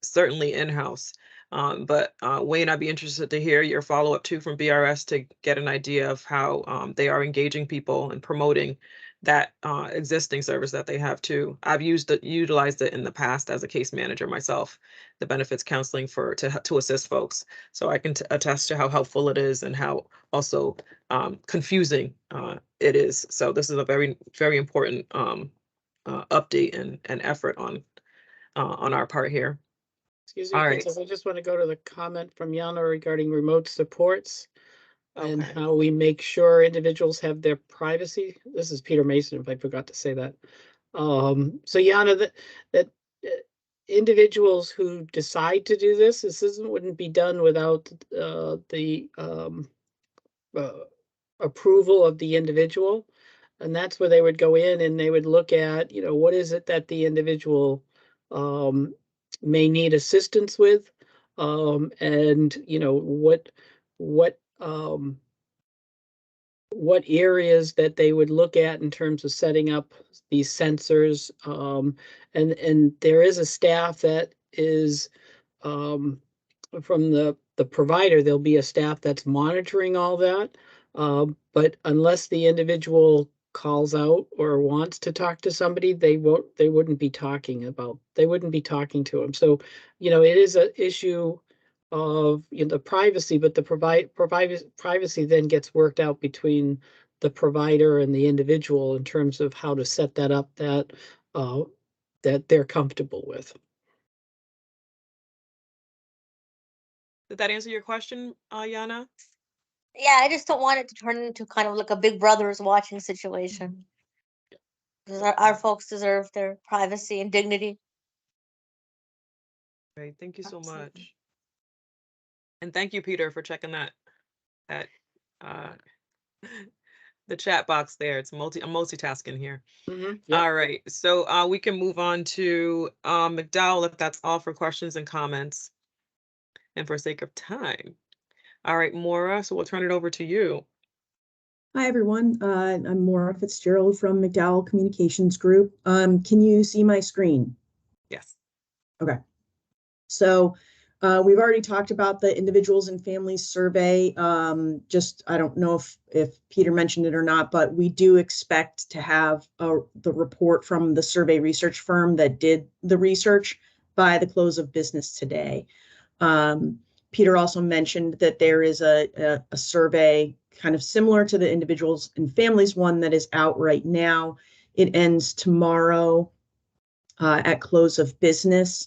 certainly in-house. But Wayne, I'd be interested to hear your follow-up too from BRS to get an idea of how they are engaging people and promoting that existing service that they have too. I've utilized it in the past as a case manager myself, the benefits counseling to assist folks. So I can attest to how helpful it is and how also confusing it is. So this is a very, very important update and effort on our part here. Excuse me, All right. Princess, I just want to go to the comment from Yana regarding remote supports and Okay. how we make sure individuals have their privacy. This is Peter Mason, if I forgot to say that. So Yana, that individuals who decide to do this wouldn't be done without the approval of the individual. And that's where they would go in and they would look at, what is it that the individual may need assistance with, and what areas that they would look at in terms of setting up these sensors. And there is a staff that is from the provider. There'll be a staff that's monitoring all that. But unless the individual calls out or wants to talk to somebody, they wouldn't be talking to them. So, it is an issue of the privacy, but the privacy then gets worked out between the provider and the individual in terms of how to set that up that they're comfortable with. Did that answer your question, Yana? Yeah, I just don't want it to turn into kind of like a Big Brother is watching situation. Because our folks deserve their privacy and dignity. Great. Thank you so Absolutely. much. And thank you, Peter, for checking that uh the chat box there. I'm multitasking here. Yep. All right. So we can move on to McDowell if that's all for questions and comments. And for sake of time. All right, Maura, so we'll turn it over to you. Hi, everyone. I'm Maura Fitzgerald from McDowell Communications Group. Can you see my screen? Yes. Okay. So we've already talked about the individuals and families survey. I don't know if Peter mentioned it or not, but we do expect to have the report from the survey research firm that did the research by the close of business today. Peter also mentioned that there is a survey kind of similar to the individuals and families one that is out right now. It ends tomorrow at close of business,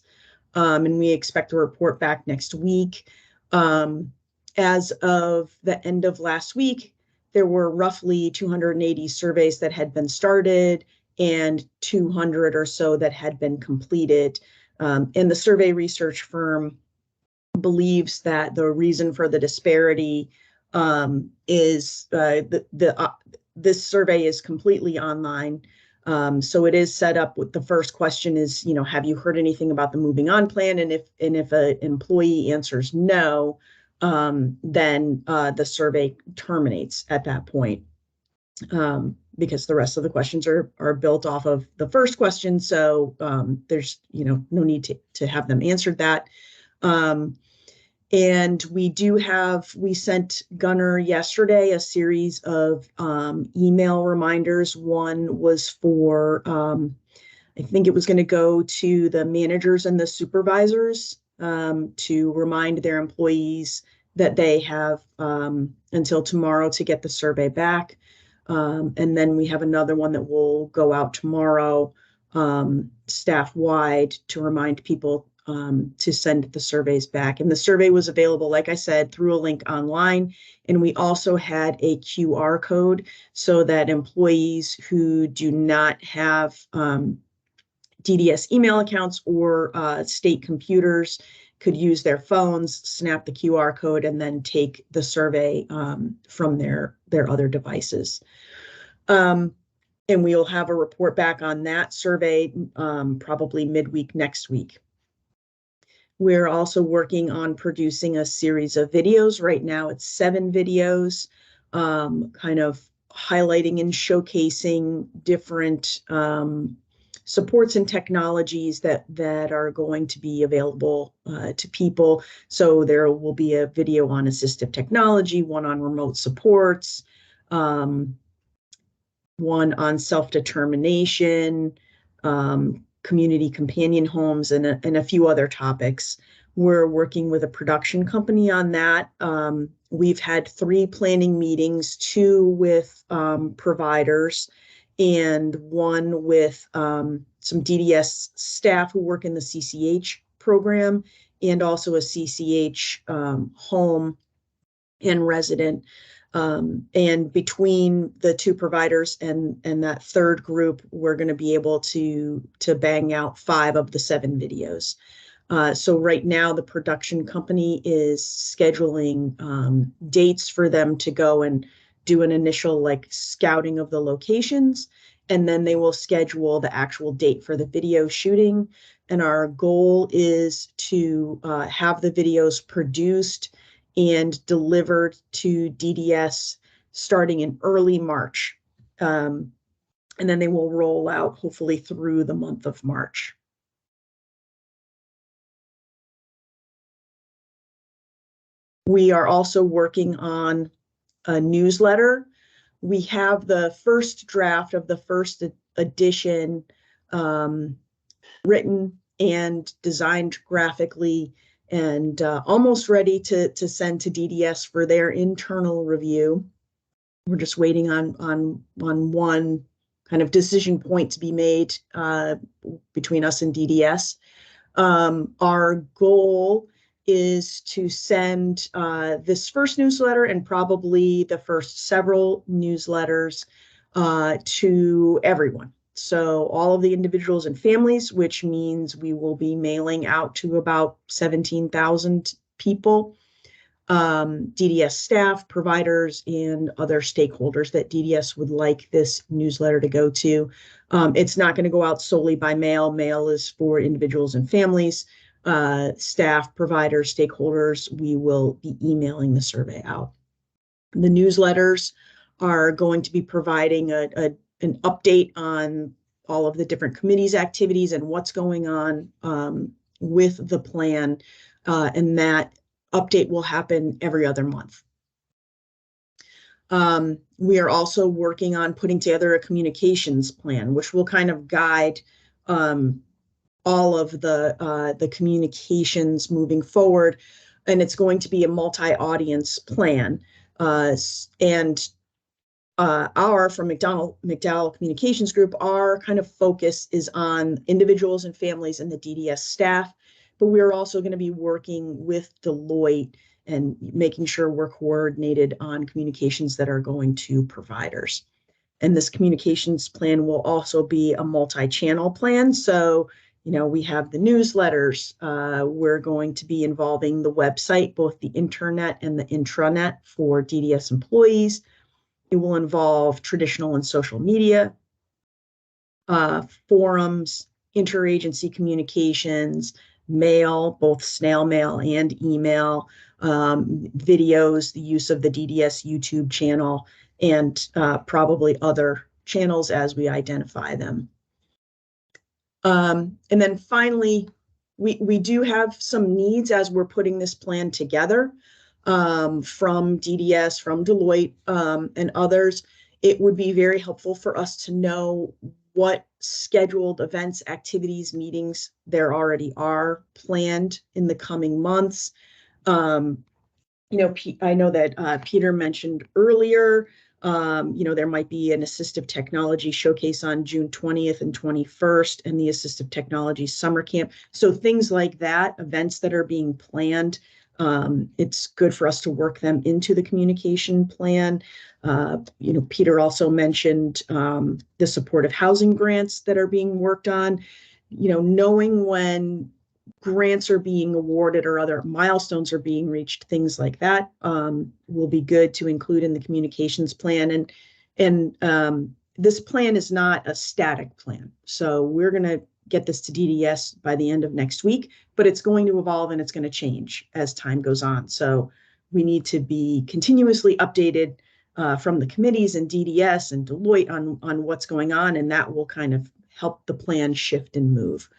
and we expect a report back next week. As of the end of last week, there were roughly 280 surveys that had been started and 200 or so that had been completed. And the survey research firm believes that the reason for the disparity is this survey is completely online. So it is set up with the first question is, have you heard anything about the moving on plan? And if an employee answers no, then the survey terminates at that point. Because the rest of the questions are built off of the first question. So there's no need to have them answered that. And we sent Gunnar yesterday a series of email reminders. One was for, I think it was going to go to the managers and the supervisors to remind their employees that they have until tomorrow to get the survey back. And then we have another one that will go out tomorrow staff-wide to remind people to send the surveys back. And the survey was available, like I said, through a link online. And we also had a QR code so that employees who do not have DDS email accounts or state computers could use their phones, snap the QR code, and then take the survey from their other devices. And we'll have a report back on that survey probably midweek next week. We're also working on producing a series of videos. Right now it's 7 videos, kind of highlighting and showcasing different supports and technologies that are going to be available to people. So there will be a video on assistive technology, one on remote supports, one on self-determination, community companion homes, and a few other topics. We're working with a production company on that. We've had 3 planning meetings, 2 with providers and 1 with some DDS staff who work in the CCH program, and also a CCH home and resident. And between the 2 providers and that 3rd group, we're going to be able to bang out 5 of the 7 videos. So right now the production company is scheduling dates for them to go and do an initial like scouting of the locations, and then they will schedule the actual date for the video shooting. And our goal is to have the videos produced and delivered to DDS starting in early March. And then they will roll out hopefully through the month of March. We are also working on a newsletter. We have the first draft of the first edition written and designed graphically, and almost ready to send to DDS for their internal review. We're just waiting on one kind of decision point to be made between us and DDS. Our goal is to send this first newsletter and probably the first several newsletters to everyone. So all of the individuals and families, which means we will be mailing out to about 17,000 people, DDS staff, providers, and other stakeholders that DDS would like this newsletter to go to. It's not going to go out solely by mail. Mail is for individuals and families. Staff, providers, stakeholders, we will be emailing the survey out. The newsletters are going to be providing an update on all of the different committees' activities and what's going on with the plan, and that update will happen every other month. We are also working on putting together a communications plan, which will kind of guide all of the communications moving forward, and it's going to be a multi-audience plan. And our, from McDowell Communications Group, our kind of focus is on individuals and families and the DDS staff, but we're also going to be working with Deloitte and making sure we're coordinated on communications that are going to providers. And this communications plan will also be a multi-channel plan. So, you know, we have the newsletters. We're going to be involving the website, both the internet and the intranet for DDS employees. It will involve traditional and social media, forums, interagency communications, mail, both snail mail and email, videos, the use of the DDS YouTube channel, and probably other channels as we identify them. And then finally, we do have some needs as we're putting this plan together from DDS, from Deloitte, and others. It would be very helpful for us to know what scheduled events, activities, meetings there already are planned in the coming months. You know, I know that Peter mentioned earlier, you know, there might be an assistive technology showcase on June 20th and 21st, and the assistive technology summer camp. So things like that, events that are being planned, it's good for us to work them into the communication plan. You know, Peter also mentioned the supportive housing grants that are being worked on. You know, knowing when grants are being awarded or other milestones are being reached, things like that will be good to include in the communications plan. And this plan is not a static plan. So we're going to get this to DDS by the end of next week, but it's going to evolve and it's going to change as time goes on. So we need to be continuously updated from the committees and DDS and Deloitte on what's going on, and that will kind of help the plan shift and move.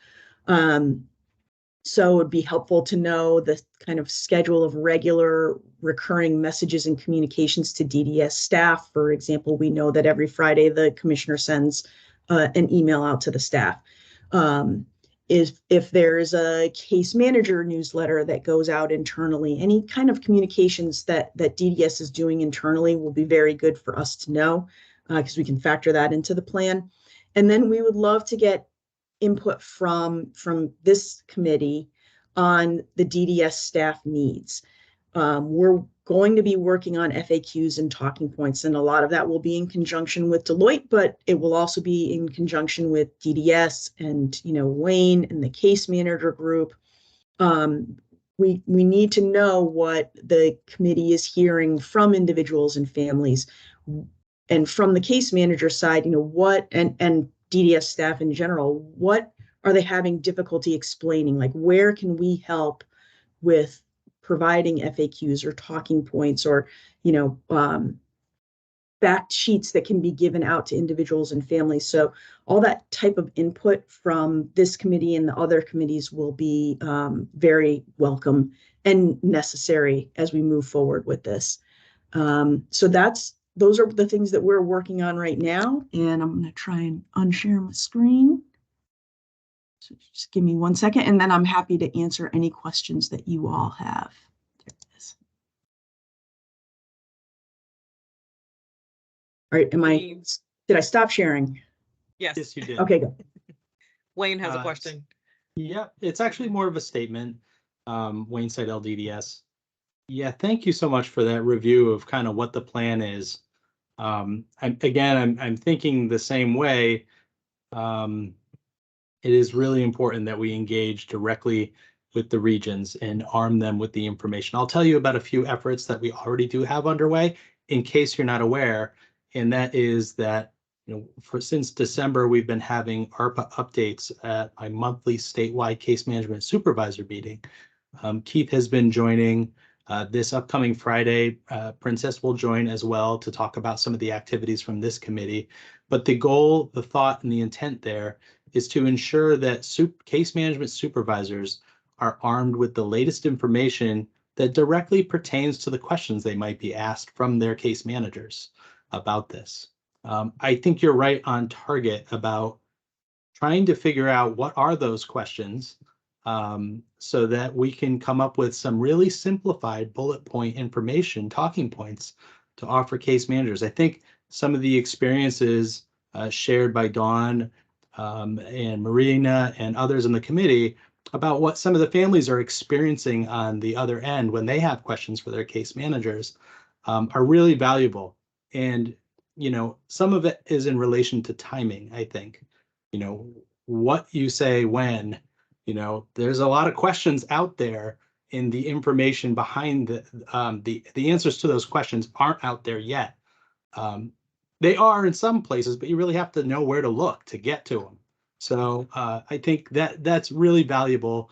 So it would be helpful to know the kind of schedule of regular recurring messages and communications to DDS staff. For example, we know that every Friday the commissioner sends an email out to the staff. If there's a case manager newsletter that goes out internally, any kind of communications that DDS is doing internally will be very good for us to know, because we can factor that into the plan. And then we would love to get input from this committee on the DDS staff needs. We're going to be working on FAQs and talking points, and a lot of that will be in conjunction with Deloitte, but it will also be in conjunction with DDS and, you know, Wayne and the case manager group. We need to know what the committee is hearing from individuals and families, and from the case manager side, you know, what and DDS staff in general, what are they having difficulty explaining? Like, where can we help with providing FAQs or talking points, or, you know, fact sheets that can be given out to individuals and families? So all that type of input from this committee and the other committees will be very welcome and necessary as we move forward with this. So those are the things that we're working on right now, and I'm going to try and unshare my screen. So just give me 1 second, and then I'm happy to answer any questions that you all have. There it is. All right, did I stop sharing? Yes. Yes, you did. Okay, good. Wayne has a question. Yeah, it's actually more of a statement. Wayne Side LDDS. Yeah, thank you so much for that review of kind of what the plan is. I'm thinking the same way. It is really important that we engage directly with the regions and arm them with the information. I'll tell you about a few efforts that we already do have underway, in case you're not aware, and that is that, you know, since December, we've been having ARPA updates at my monthly statewide case management supervisor meeting. Keith has been joining. This upcoming Friday, Princess will join as well to talk about some of the activities from this committee. But the goal, the thought, and the intent there is to ensure that case management supervisors are armed with the latest information that directly pertains to the questions they might be asked from their case managers about this. I think you're right on target about trying to figure out what are those questions, so that we can come up with some really simplified bullet point information, talking points to offer case managers. I think some of the experiences shared by Dawn and Marina and others in the committee about what some of the families are experiencing on the other end when they have questions for their case managers are really valuable. And, you know, some of it is in relation to timing, I think. You know, what you say when. You know, there's a lot of questions out there, and the information behind the answers to those questions aren't out there yet. They are in some places, but you really have to know where to look to get to them. So I think that's really valuable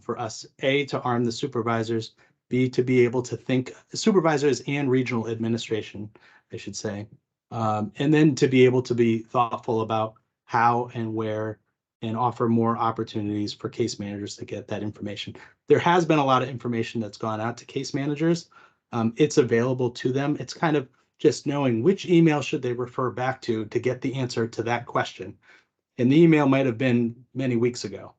for us, A, to arm the supervisors, B, to be able to think, supervisors and regional administration, I should say, and then to be able to be thoughtful about how and where, and offer more opportunities for case managers to get that information. There has been a lot of information that's gone out to case managers. It's available to them. It's kind of just knowing which email should they refer back to get the answer to that question. And the email might have been many weeks ago.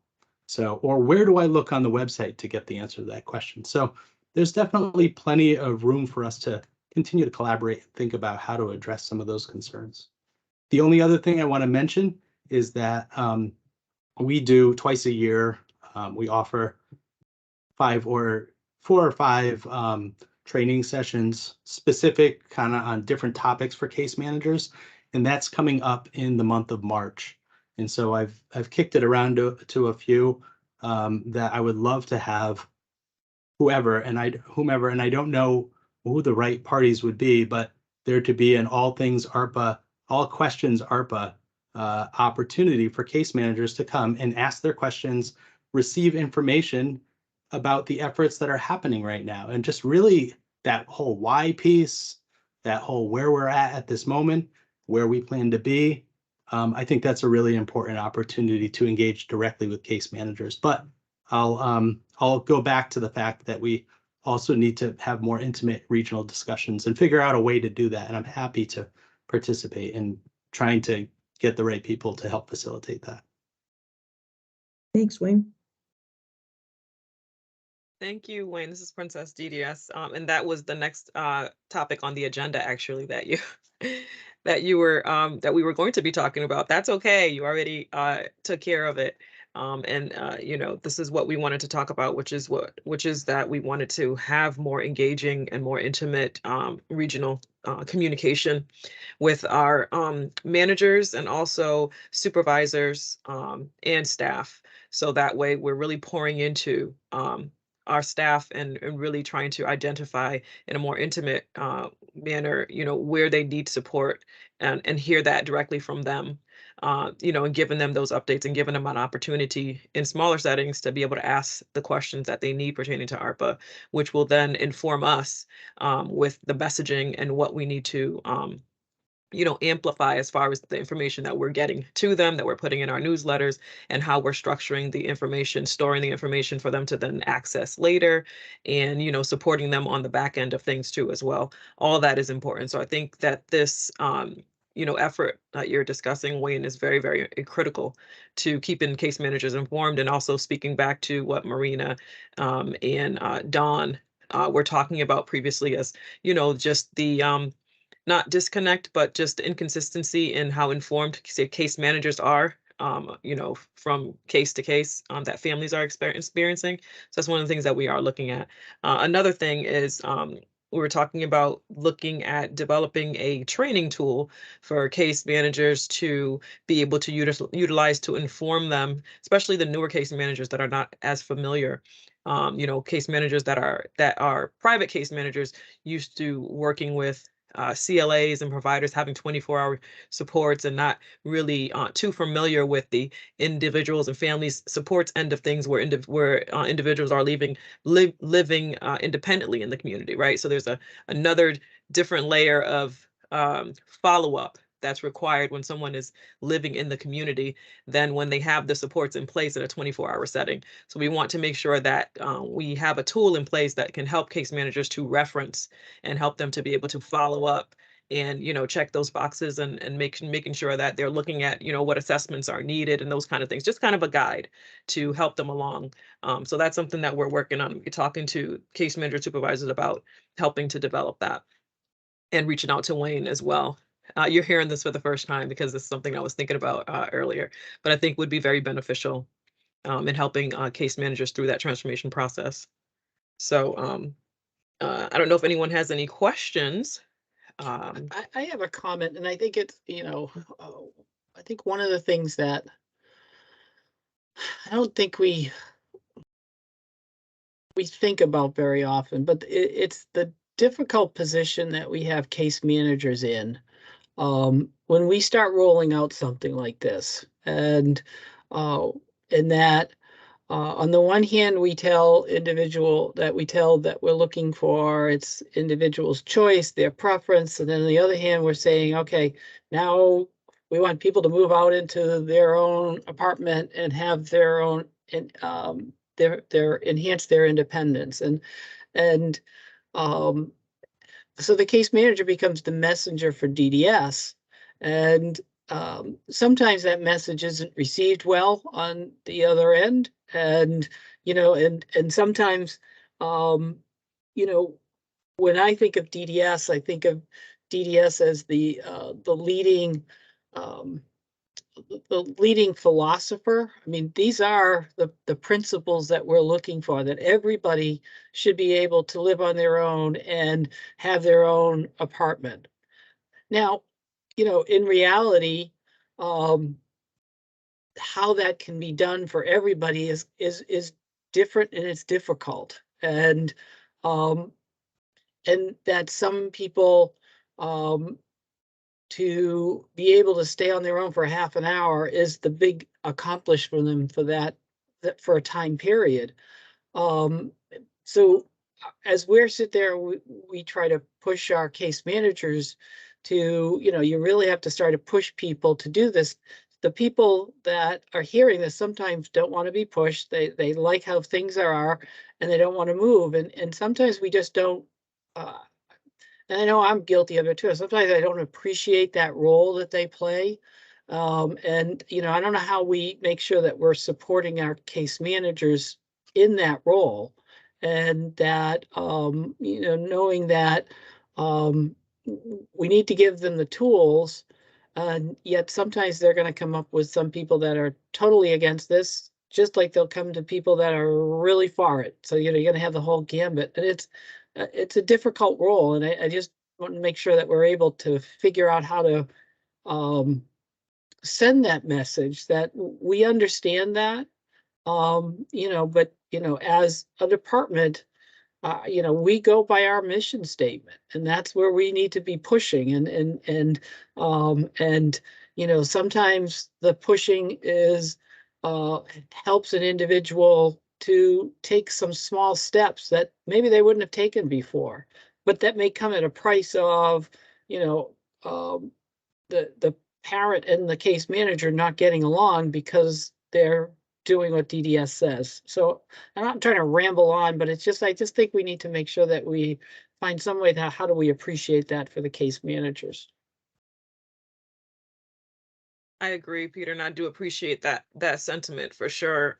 So, or where do I look on the website to get the answer to that question? So there's definitely plenty of room for us to continue to collaborate and think about how to address some of those concerns. The only other thing I want to mention is that we do twice a year, we offer 4 or 5 training sessions specific kind of on different topics for case managers, and that's coming up in the month of March. And so I've kicked it around to a few that I would love to have whomever, and I don't know who the right parties would be, but there to be an all things ARPA all questions ARPA opportunity for case managers to come and ask their questions, receive information about the efforts that are happening right now, and just really that whole why piece, that whole where we're at this moment, where we plan to be. I think that's a really important opportunity to engage directly with case managers. But I'll go back to the fact that we also need to have more intimate regional discussions and figure out a way to do that. And I'm happy to participate in trying to get the right people to help facilitate that. Thanks, Wayne. Thank you, Wayne. This is Princess DDS. And that was the next topic on the agenda, actually, that you that we were going to be talking about. That's okay. You already took care of it. You know, this is what we wanted to talk about, which is that we wanted to have more engaging and more intimate regional communication with our managers and also supervisors and staff. So that way we're really pouring into our staff and really trying to identify in a more intimate manner, you know, where they need support and hear that directly from them. You know, and giving them those updates and giving them an opportunity in smaller settings to be able to ask the questions that they need pertaining to ARPA, which will then inform us with the messaging and what we need to you know, amplify as far as the information that we're getting to them, that we're putting in our newsletters, and how we're structuring the information, storing the information for them to then access later, and, you know, supporting them on the back end of things too as well. All that is important. So I think that this, you know, effort that you're discussing, Wayne, is very, very critical to keeping case managers informed, and also speaking back to what Marina and Dawn were talking about previously as, you know, just the not disconnect, but just inconsistency in how informed case managers are, you know, from case to case that families are experiencing. So that's one of the things that we are looking at. Another thing is we were talking about looking at developing a training tool for case managers to be able to utilize to inform them, especially the newer case managers that are not as familiar. You know, case managers that are private case managers used to working with CLAs and providers having 24-hour supports and not really too familiar with the individuals and families supports end of things where individuals are living independently in the community, right? So there's another different layer of follow-up that's required when someone is living in the community than when they have the supports in place in a 24-hour setting. So we want to make sure that we have a tool in place that can help case managers to reference and help them to be able to follow up and, you know, check those boxes and making sure that they're looking at, you know, what assessments are needed and those kind of things, just kind of a guide to help them along. So that's something that we're working on. We're talking to case manager supervisors about helping to develop that and reaching out to Wayne as well. You're hearing this for the first time because this is something I was thinking about earlier, but I think would be very beneficial in helping case managers through that transformation process. So I don't know if anyone has any questions. I have a comment, and I think it's, you know, I think one of the things that I don't think we think about very often, but it's the difficult position that we have case managers in when we start rolling out something like this. And that on the one hand, we tell that we're looking for it's individual's choice, their preference. And then on the other hand, we're saying, okay, now we want people to move out into their own apartment and have their own, their enhance their independence. And so the case manager becomes the messenger for DDS. And sometimes that message isn't received well on the other end. And, you know, and sometimes, you know, when I think of DDS, I think of DDS as the leading, the leading philosopher. I mean, these are the principles that we're looking for, that everybody should be able to live on their own and have their own apartment. Now, you know, in reality, how that can be done for everybody is different, and it's difficult. And that some people to be able to stay on their own for half an hour is the big accomplishment for them for that for a time period. So as we're sit there, we try to push our case managers to, you really have to start to push people to do this. The people that are hearing this sometimes don't want to be pushed. They like how things are and they don't want to move. And sometimes we just don't, and I know I'm guilty of it too. Sometimes I don't appreciate that role that they play. And, I don't know how we make sure that we're supporting our case managers in that role. And that, knowing that we need to give them the tools. And yet sometimes they're going to come up with some people that are totally against this, just like they'll come to people that are really for it. So, you're going to have the whole gambit. And it's a difficult role. And I just want to make sure that we're able to figure out how to send that message that we understand that, but, as a department, we go by our mission statement, and that's where we need to be pushing. And sometimes the pushing is helps an individual to take some small steps that maybe they wouldn't have taken before, but that may come at a price of, the parent and the case manager not getting along because they're doing what DDS says. So I'm not trying to ramble on, but it's just, I just think we need to make sure that we find some way to, how do we appreciate that for the case managers? I agree, Peter, and I do appreciate that sentiment for sure,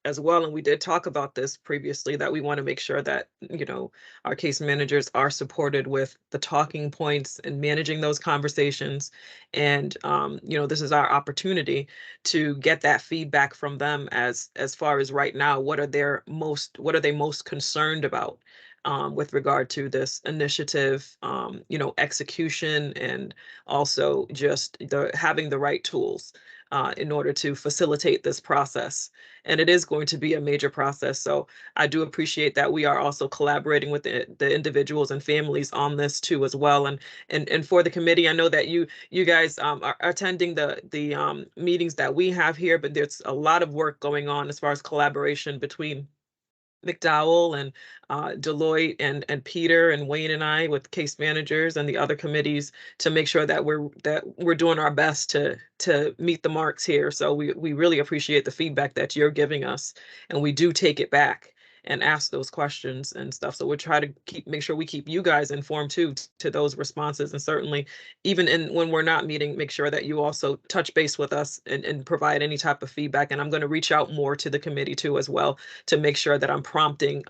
as well. And we did talk about this previously, that we want to make sure that, our case managers are supported with the talking points and managing those conversations. And this is our opportunity to get that feedback from them as far as right now, what are they most concerned about with regard to this initiative, execution, and also just having the right tools in order to facilitate this process. And it is going to be a major process. So I do appreciate that we are also collaborating with the individuals and families on this too as well. And for the committee, I know that you guys are attending the meetings that we have here, but there's a lot of work going on as far as collaboration between McDowell and Deloitte and Peter and Wayne and I, with case managers and the other committees, to make sure that we're doing our best to meet the marks here. So we really appreciate the feedback that you're giving us, and we do take it back and ask those questions and stuff. So we try to make sure we keep you guys informed too to those responses, and certainly even when we're not meeting, make sure that you also touch base with us and provide any type of feedback. And I'm going to reach out more to the committee too as well, to make sure that I'm prompting,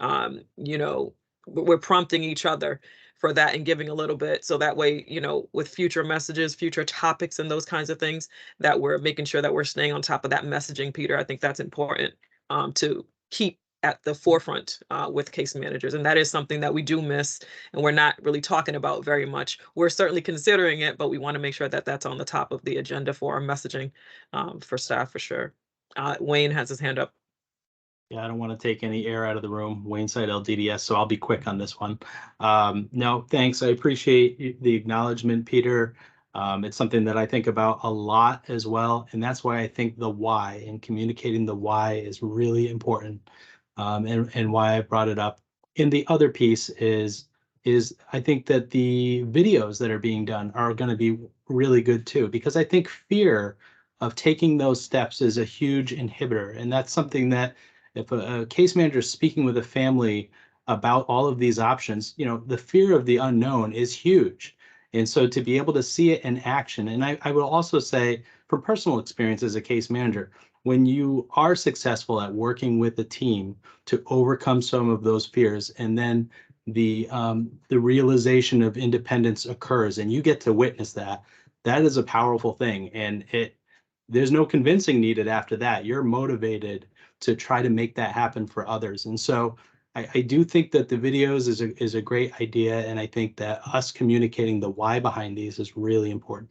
we're prompting each other for that and giving a little bit, so that way, with future messages, future topics, and those kinds of things, that we're making sure that we're staying on top of that messaging, Peter. I think that's important to keep at the forefront with case managers. And that is something that we do miss, and we're not really talking about very much. We're certainly considering it, but we want to make sure that that's on the top of the agenda for our messaging for staff, for sure. Wayne has his hand up. Yeah, I don't want to take any air out of the room. Wayne side LDDS, so I'll be quick on this one. No, thanks. I appreciate the acknowledgement, Peter. It's something that I think about a lot as well, and that's why I think the why and communicating the why is really important, and why I brought it up. And the other piece is I think that the videos that are being done are going to be really good too, because I think fear of taking those steps is a huge inhibitor, and that's something that, if a case manager is speaking with a family about all of these options, the fear of the unknown is huge. And so to be able to see it in action, and I will also say, from personal experience as a case manager, when you are successful at working with a team to overcome some of those fears, and then the realization of independence occurs and you get to witness that, that is a powerful thing. And there's no convincing needed after that. You're motivated to try to make that happen for others. And so I do think that the videos is a great idea. And I think that us communicating the why behind these is really important.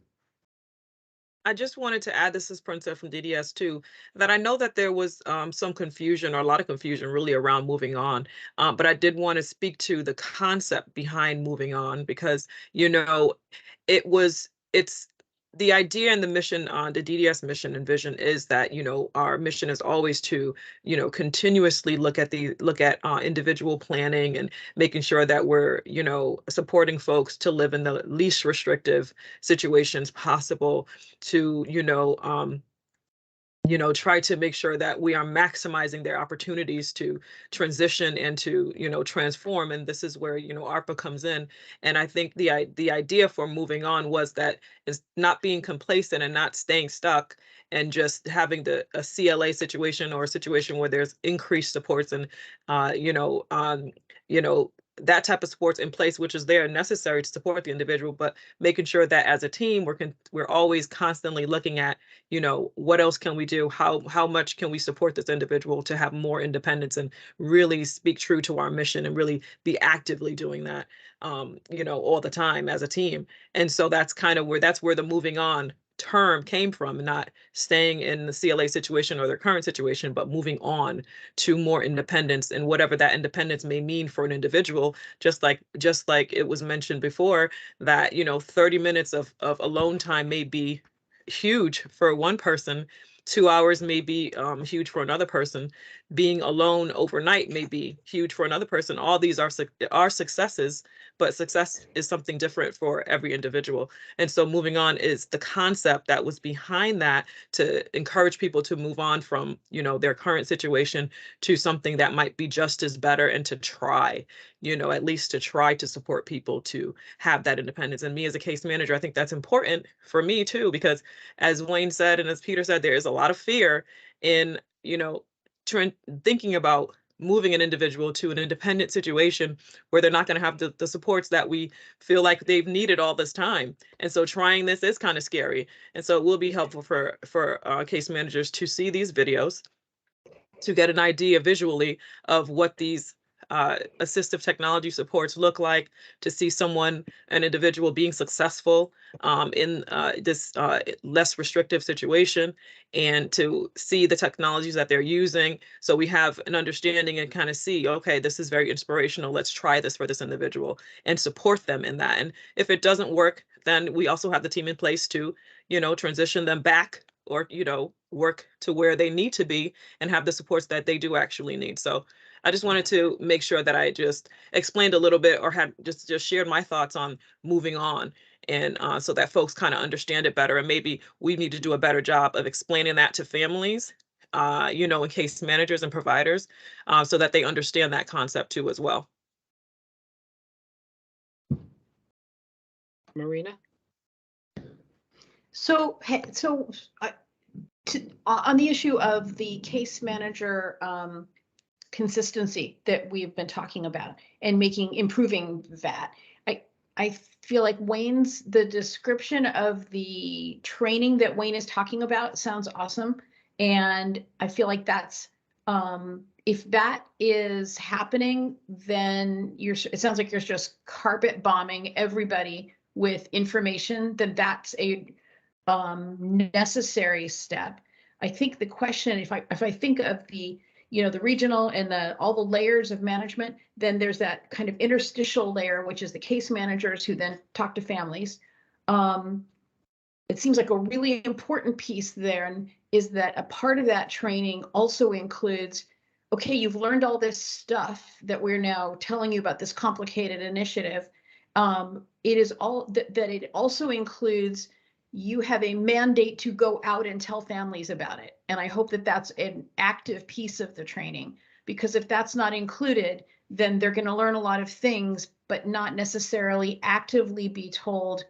I just wanted to add, this is Princess from DDS too, that I know that there was some confusion, or a lot of confusion really, around moving on. But I did want to speak to the concept behind moving on, because, it was it's the idea and the mission, the DDS mission and vision is that, our mission is always to, continuously look at individual planning and making sure that we're, supporting folks to live in the least restrictive situations possible, to, try to make sure that we are maximizing their opportunities to transition and to, transform. And this is where, ARPA comes in. And I think the idea for moving on was that is not being complacent and not staying stuck and just having a CLA situation or a situation where there's increased supports and, that type of supports in place, which is there necessary to support the individual, but making sure that as a team, we're always constantly looking at, what else can we do? How much can we support this individual to have more independence and really speak true to our mission and really be actively doing that, all the time as a team. And so that's where the moving on term came from, not staying in the CLA situation or their current situation, but moving on to more independence and whatever that independence may mean for an individual, just like it was mentioned before, that 30 minutes of alone time may be huge for one person. 2 hours may be huge for another person. Being alone overnight may be huge for another person. All these are successes, but success is something different for every individual. And so moving on is the concept that was behind that, to encourage people to move on from, their current situation to something that might be just as better, and to try, at least to try to support people to have that independence. And me as a case manager, I think that's important for me too, because as Wayne said, and as Peter said, there is a lot of fear in, thinking about moving an individual to an independent situation where they're not going to have the supports that we feel like they've needed all this time. And so trying this is kind of scary. And so it will be helpful for case managers to see these videos, to get an idea visually of what these assistive technology supports look like, to see an individual being successful in this less restrictive situation, and to see the technologies that they're using. So we have an understanding and kind of see, okay, this is very inspirational. Let's try this for this individual and support them in that. And if it doesn't work, then we also have the team in place to, transition them back, or, work to where they need to be and have the supports that they do actually need. So I just wanted to make sure that I just explained a little bit, or had just shared my thoughts on moving on, and so that folks kind of understand it better. And maybe we need to do a better job of explaining that to families, and case managers and providers, so that they understand that concept too as well. Marina? So, on the issue of the case manager consistency that we've been talking about and improving that, I feel like the description of the training that Wayne is talking about sounds awesome. And I feel like that's, if that is happening, then it sounds like you're just carpet bombing everybody with information, then that's a necessary step. I think the question, if I think of the regional and all the layers of management, then there's that kind of interstitial layer, which is the case managers who then talk to families. It seems like a really important piece there is that a part of that training also includes, okay, you've learned all this stuff that we're now telling you about this complicated initiative. It is all that it also includes, you have a mandate to go out and tell families about it. And I hope that that's an active piece of the training, because if that's not included, then they're going to learn a lot of things, but not necessarily actively be told,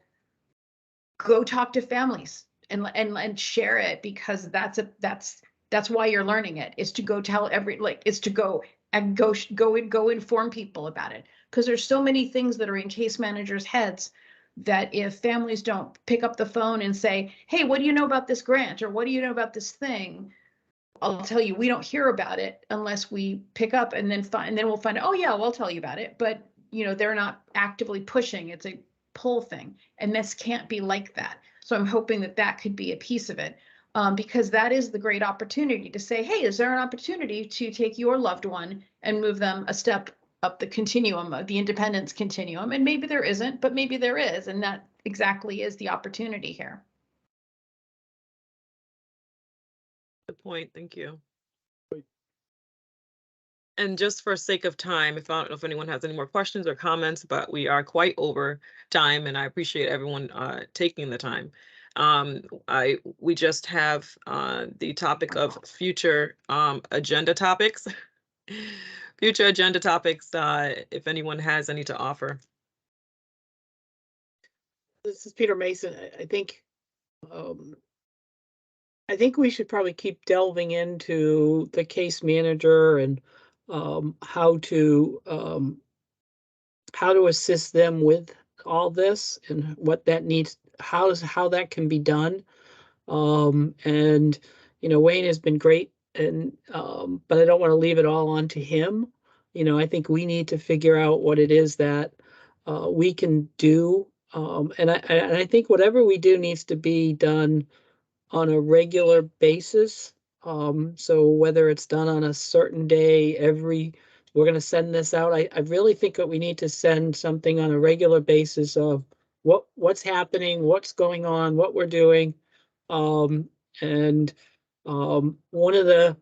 go talk to families and share it, because that's why you're learning it, is to go tell is to go and go inform people about it. Because there's so many things that are in case managers' heads that if families don't pick up the phone and say, hey, what do you know about this grant? Or what do you know about this thing? I'll tell you, we don't hear about it unless we pick up, and then we'll find out, oh yeah, we'll tell you about it. But they're not actively pushing. It's a pull thing. And this can't be like that. So I'm hoping that could be a piece of it, because that is the great opportunity to say, hey, is there an opportunity to take your loved one and move them a step the continuum, of the independence continuum. And maybe there isn't, but maybe there is. And that exactly is the opportunity here. Good point. Thank you. And just for sake of time, I don't know if anyone has any more questions or comments, but we are quite over time, and I appreciate everyone taking the time. We just have the topic of future agenda topics. Future agenda topics, if anyone has any to offer. This is Peter Mason. I think we should probably keep delving into the case manager and how to assist them with all this and what that needs, how that can be done. And Wayne has been great, and but I don't want to leave it all on to him. I think we need to figure out what it is that we can do. And I think whatever we do needs to be done on a regular basis. So whether it's done on a certain day, we're going to send this out. I really think that we need to send something on a regular basis of what's happening, what's going on, what we're doing. And one of the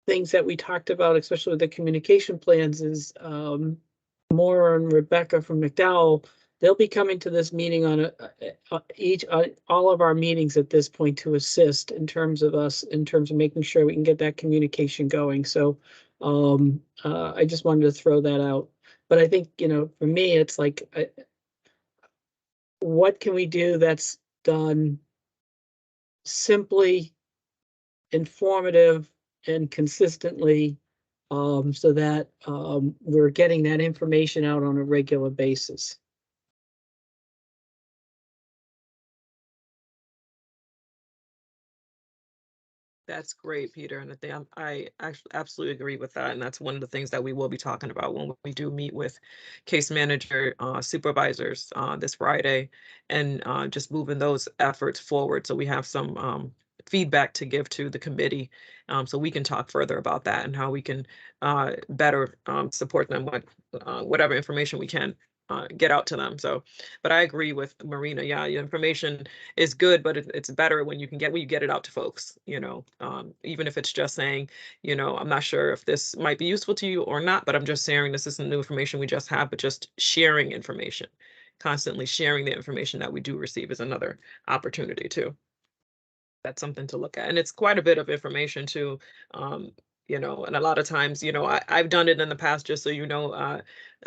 things that we talked about, especially with the communication plans, is Maura and Rebecca from McDowell. They'll be coming to this meeting on all of our meetings at this point to assist in terms of making sure we can get that communication going. So I just wanted to throw that out. But I think, for me, it's like, what can we do that's done simply, informative, and consistently, so that we're getting that information out on a regular basis. That's great, Peter. And I actually absolutely agree with that. And that's one of the things that we will be talking about when we do meet with case manager supervisors this Friday, and just moving those efforts forward. So we have some feedback to give to the committee, so we can talk further about that and how we can better support them with whatever information we can get out to them. So, but I agree with Marina. Yeah, the information is good, but it's better when you get it out to folks, even if it's just saying, I'm not sure if this might be useful to you or not, but I'm just sharing this is some new information we just have, but just sharing information, constantly sharing the information that we do receive is another opportunity too. That's something to look at. And it's quite a bit of information too. And a lot of times, I've done it in the past, just so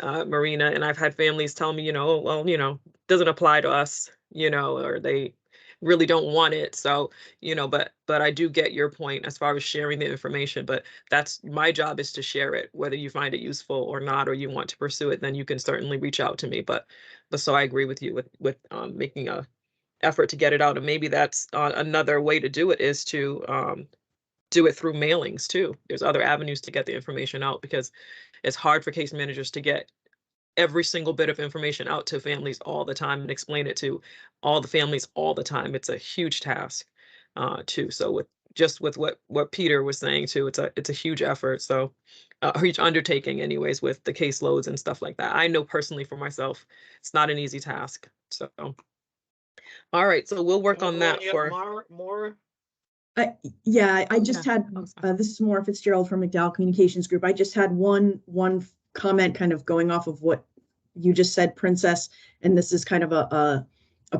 Marina, and I've had families tell me, oh, well, doesn't apply to us, or they really don't want it. So, but I do get your point as far as sharing the information, but that's my job, is to share it, whether you find it useful or not, or you want to pursue it, then you can certainly reach out to me. But so I agree with you with making a effort to get it out. And maybe that's another way to do it, is to do it through mailings too. There's other avenues to get the information out, because it's hard for case managers to get every single bit of information out to families all the time and explain it to all the families all the time. It's a huge task too. So with what Peter was saying too, it's a huge effort. So a huge undertaking anyways, with the caseloads and stuff like that. I know personally for myself, it's not an easy task. So all right, so we'll work on that for more. Yeah, I just Okay. had, this is Maura Fitzgerald from McDowell Communications Group. I just had one comment kind of going off of what you just said, Princess, and this is kind of a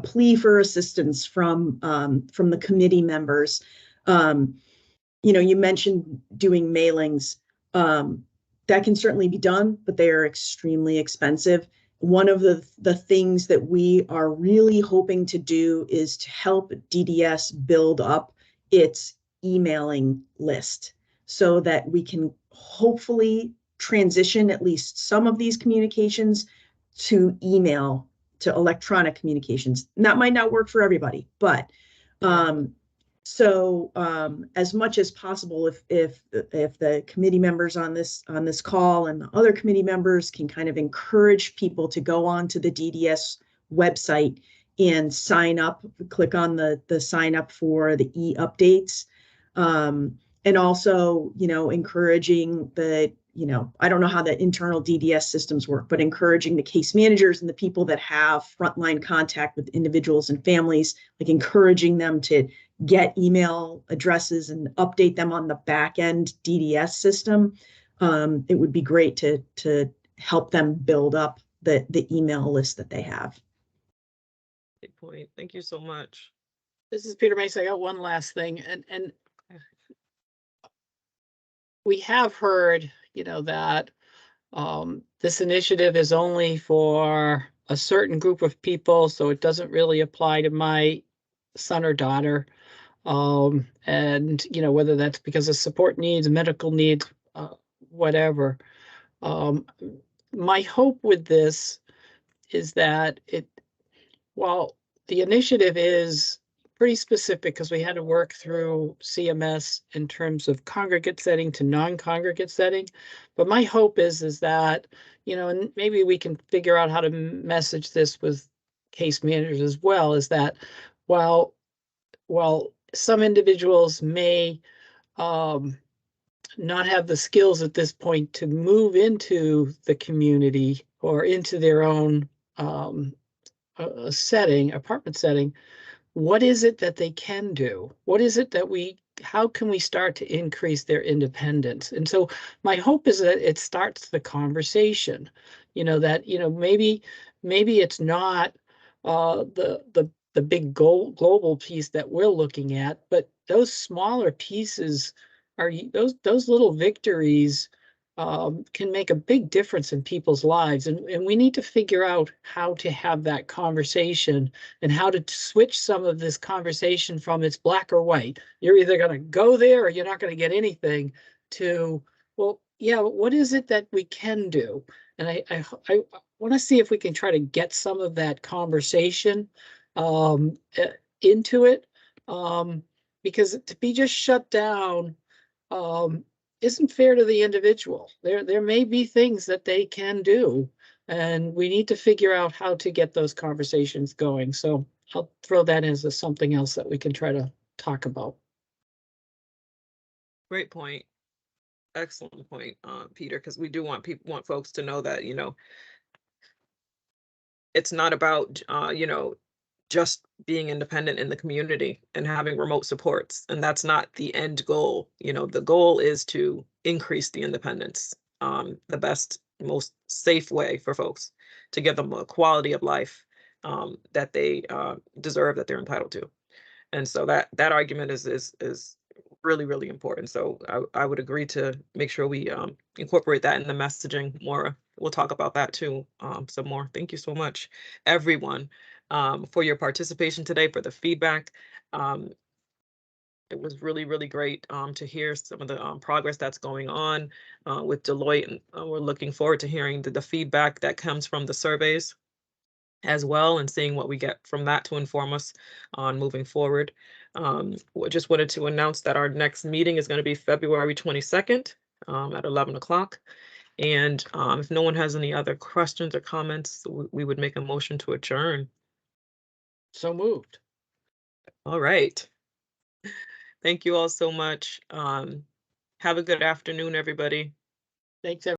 plea for assistance from the committee members. You mentioned doing mailings. That can certainly be done, but they are extremely expensive. One of the things that we are really hoping to do is to help DDS build up its emailing list, so that we can hopefully transition at least some of these communications to email, to electronic communications. And that might not work for everybody, but so as much as possible, if the committee members on this call and the other committee members can kind of encourage people to go on to the DDS website and sign up, click on the sign up for the e-updates, and also encouraging the you know, I don't know how the internal DDS systems work, but encouraging the case managers and the people that have frontline contact with individuals and families, like encouraging them to get email addresses and update them on the back end DDS system. It would be great to help them build up the email list that they have. Great point. Thank you so much. This is Peter Mace. I got one last thing, and we have heard, you know, that this initiative is only for a certain group of people, so it doesn't really apply to my son or daughter. And you know, whether that's because of support needs, medical needs, whatever. My hope with this is that while the initiative is pretty specific because we had to work through CMS in terms of congregate setting to non-congregate setting. But my hope is that, you know, and maybe we can figure out how to message this with case managers as well, is that while some individuals may not have the skills at this point to move into the community or into their own apartment setting, what is it that they can do? What is it that how can we start to increase their independence? And so my hope is that it starts the conversation, you know, that, you know, maybe it's not the big global piece that we're looking at, but those smaller pieces are those little victories can make a big difference in people's lives. And we need to figure out how to have that conversation and how to switch some of this conversation from it's black or white. You're either going to go there or you're not going to get anything, to, well, yeah, what is it that we can do? And I want to see if we can try to get some of that conversation into it, because to be just shut down isn't fair to the individual. There may be things that they can do, and we need to figure out how to get those conversations going. So I'll throw that as something else that we can try to talk about. Great point. Excellent point, Peter, because we do want folks to know that, you know, it's not about, you know, just being independent in the community and having remote supports. And that's not the end goal. You know, the goal is to increase the independence, the best, most safe way for folks to give them a quality of life that they deserve, that they're entitled to. And so that argument is really, really important. So I would agree to make sure we incorporate that in the messaging more. We'll talk about that too some more. Thank you so much, everyone, for your participation today, for the feedback. It was really, really great to hear some of the progress that's going on with Deloitte. And we're looking forward to hearing the feedback that comes from the surveys as well, and seeing what we get from that to inform us on moving forward. We just wanted to announce that our next meeting is going to be February 22nd at 11 o'clock. And if no one has any other questions or comments, we would make a motion to adjourn. So moved. All right. Thank you all so much. Have a good afternoon, everybody. Thanks,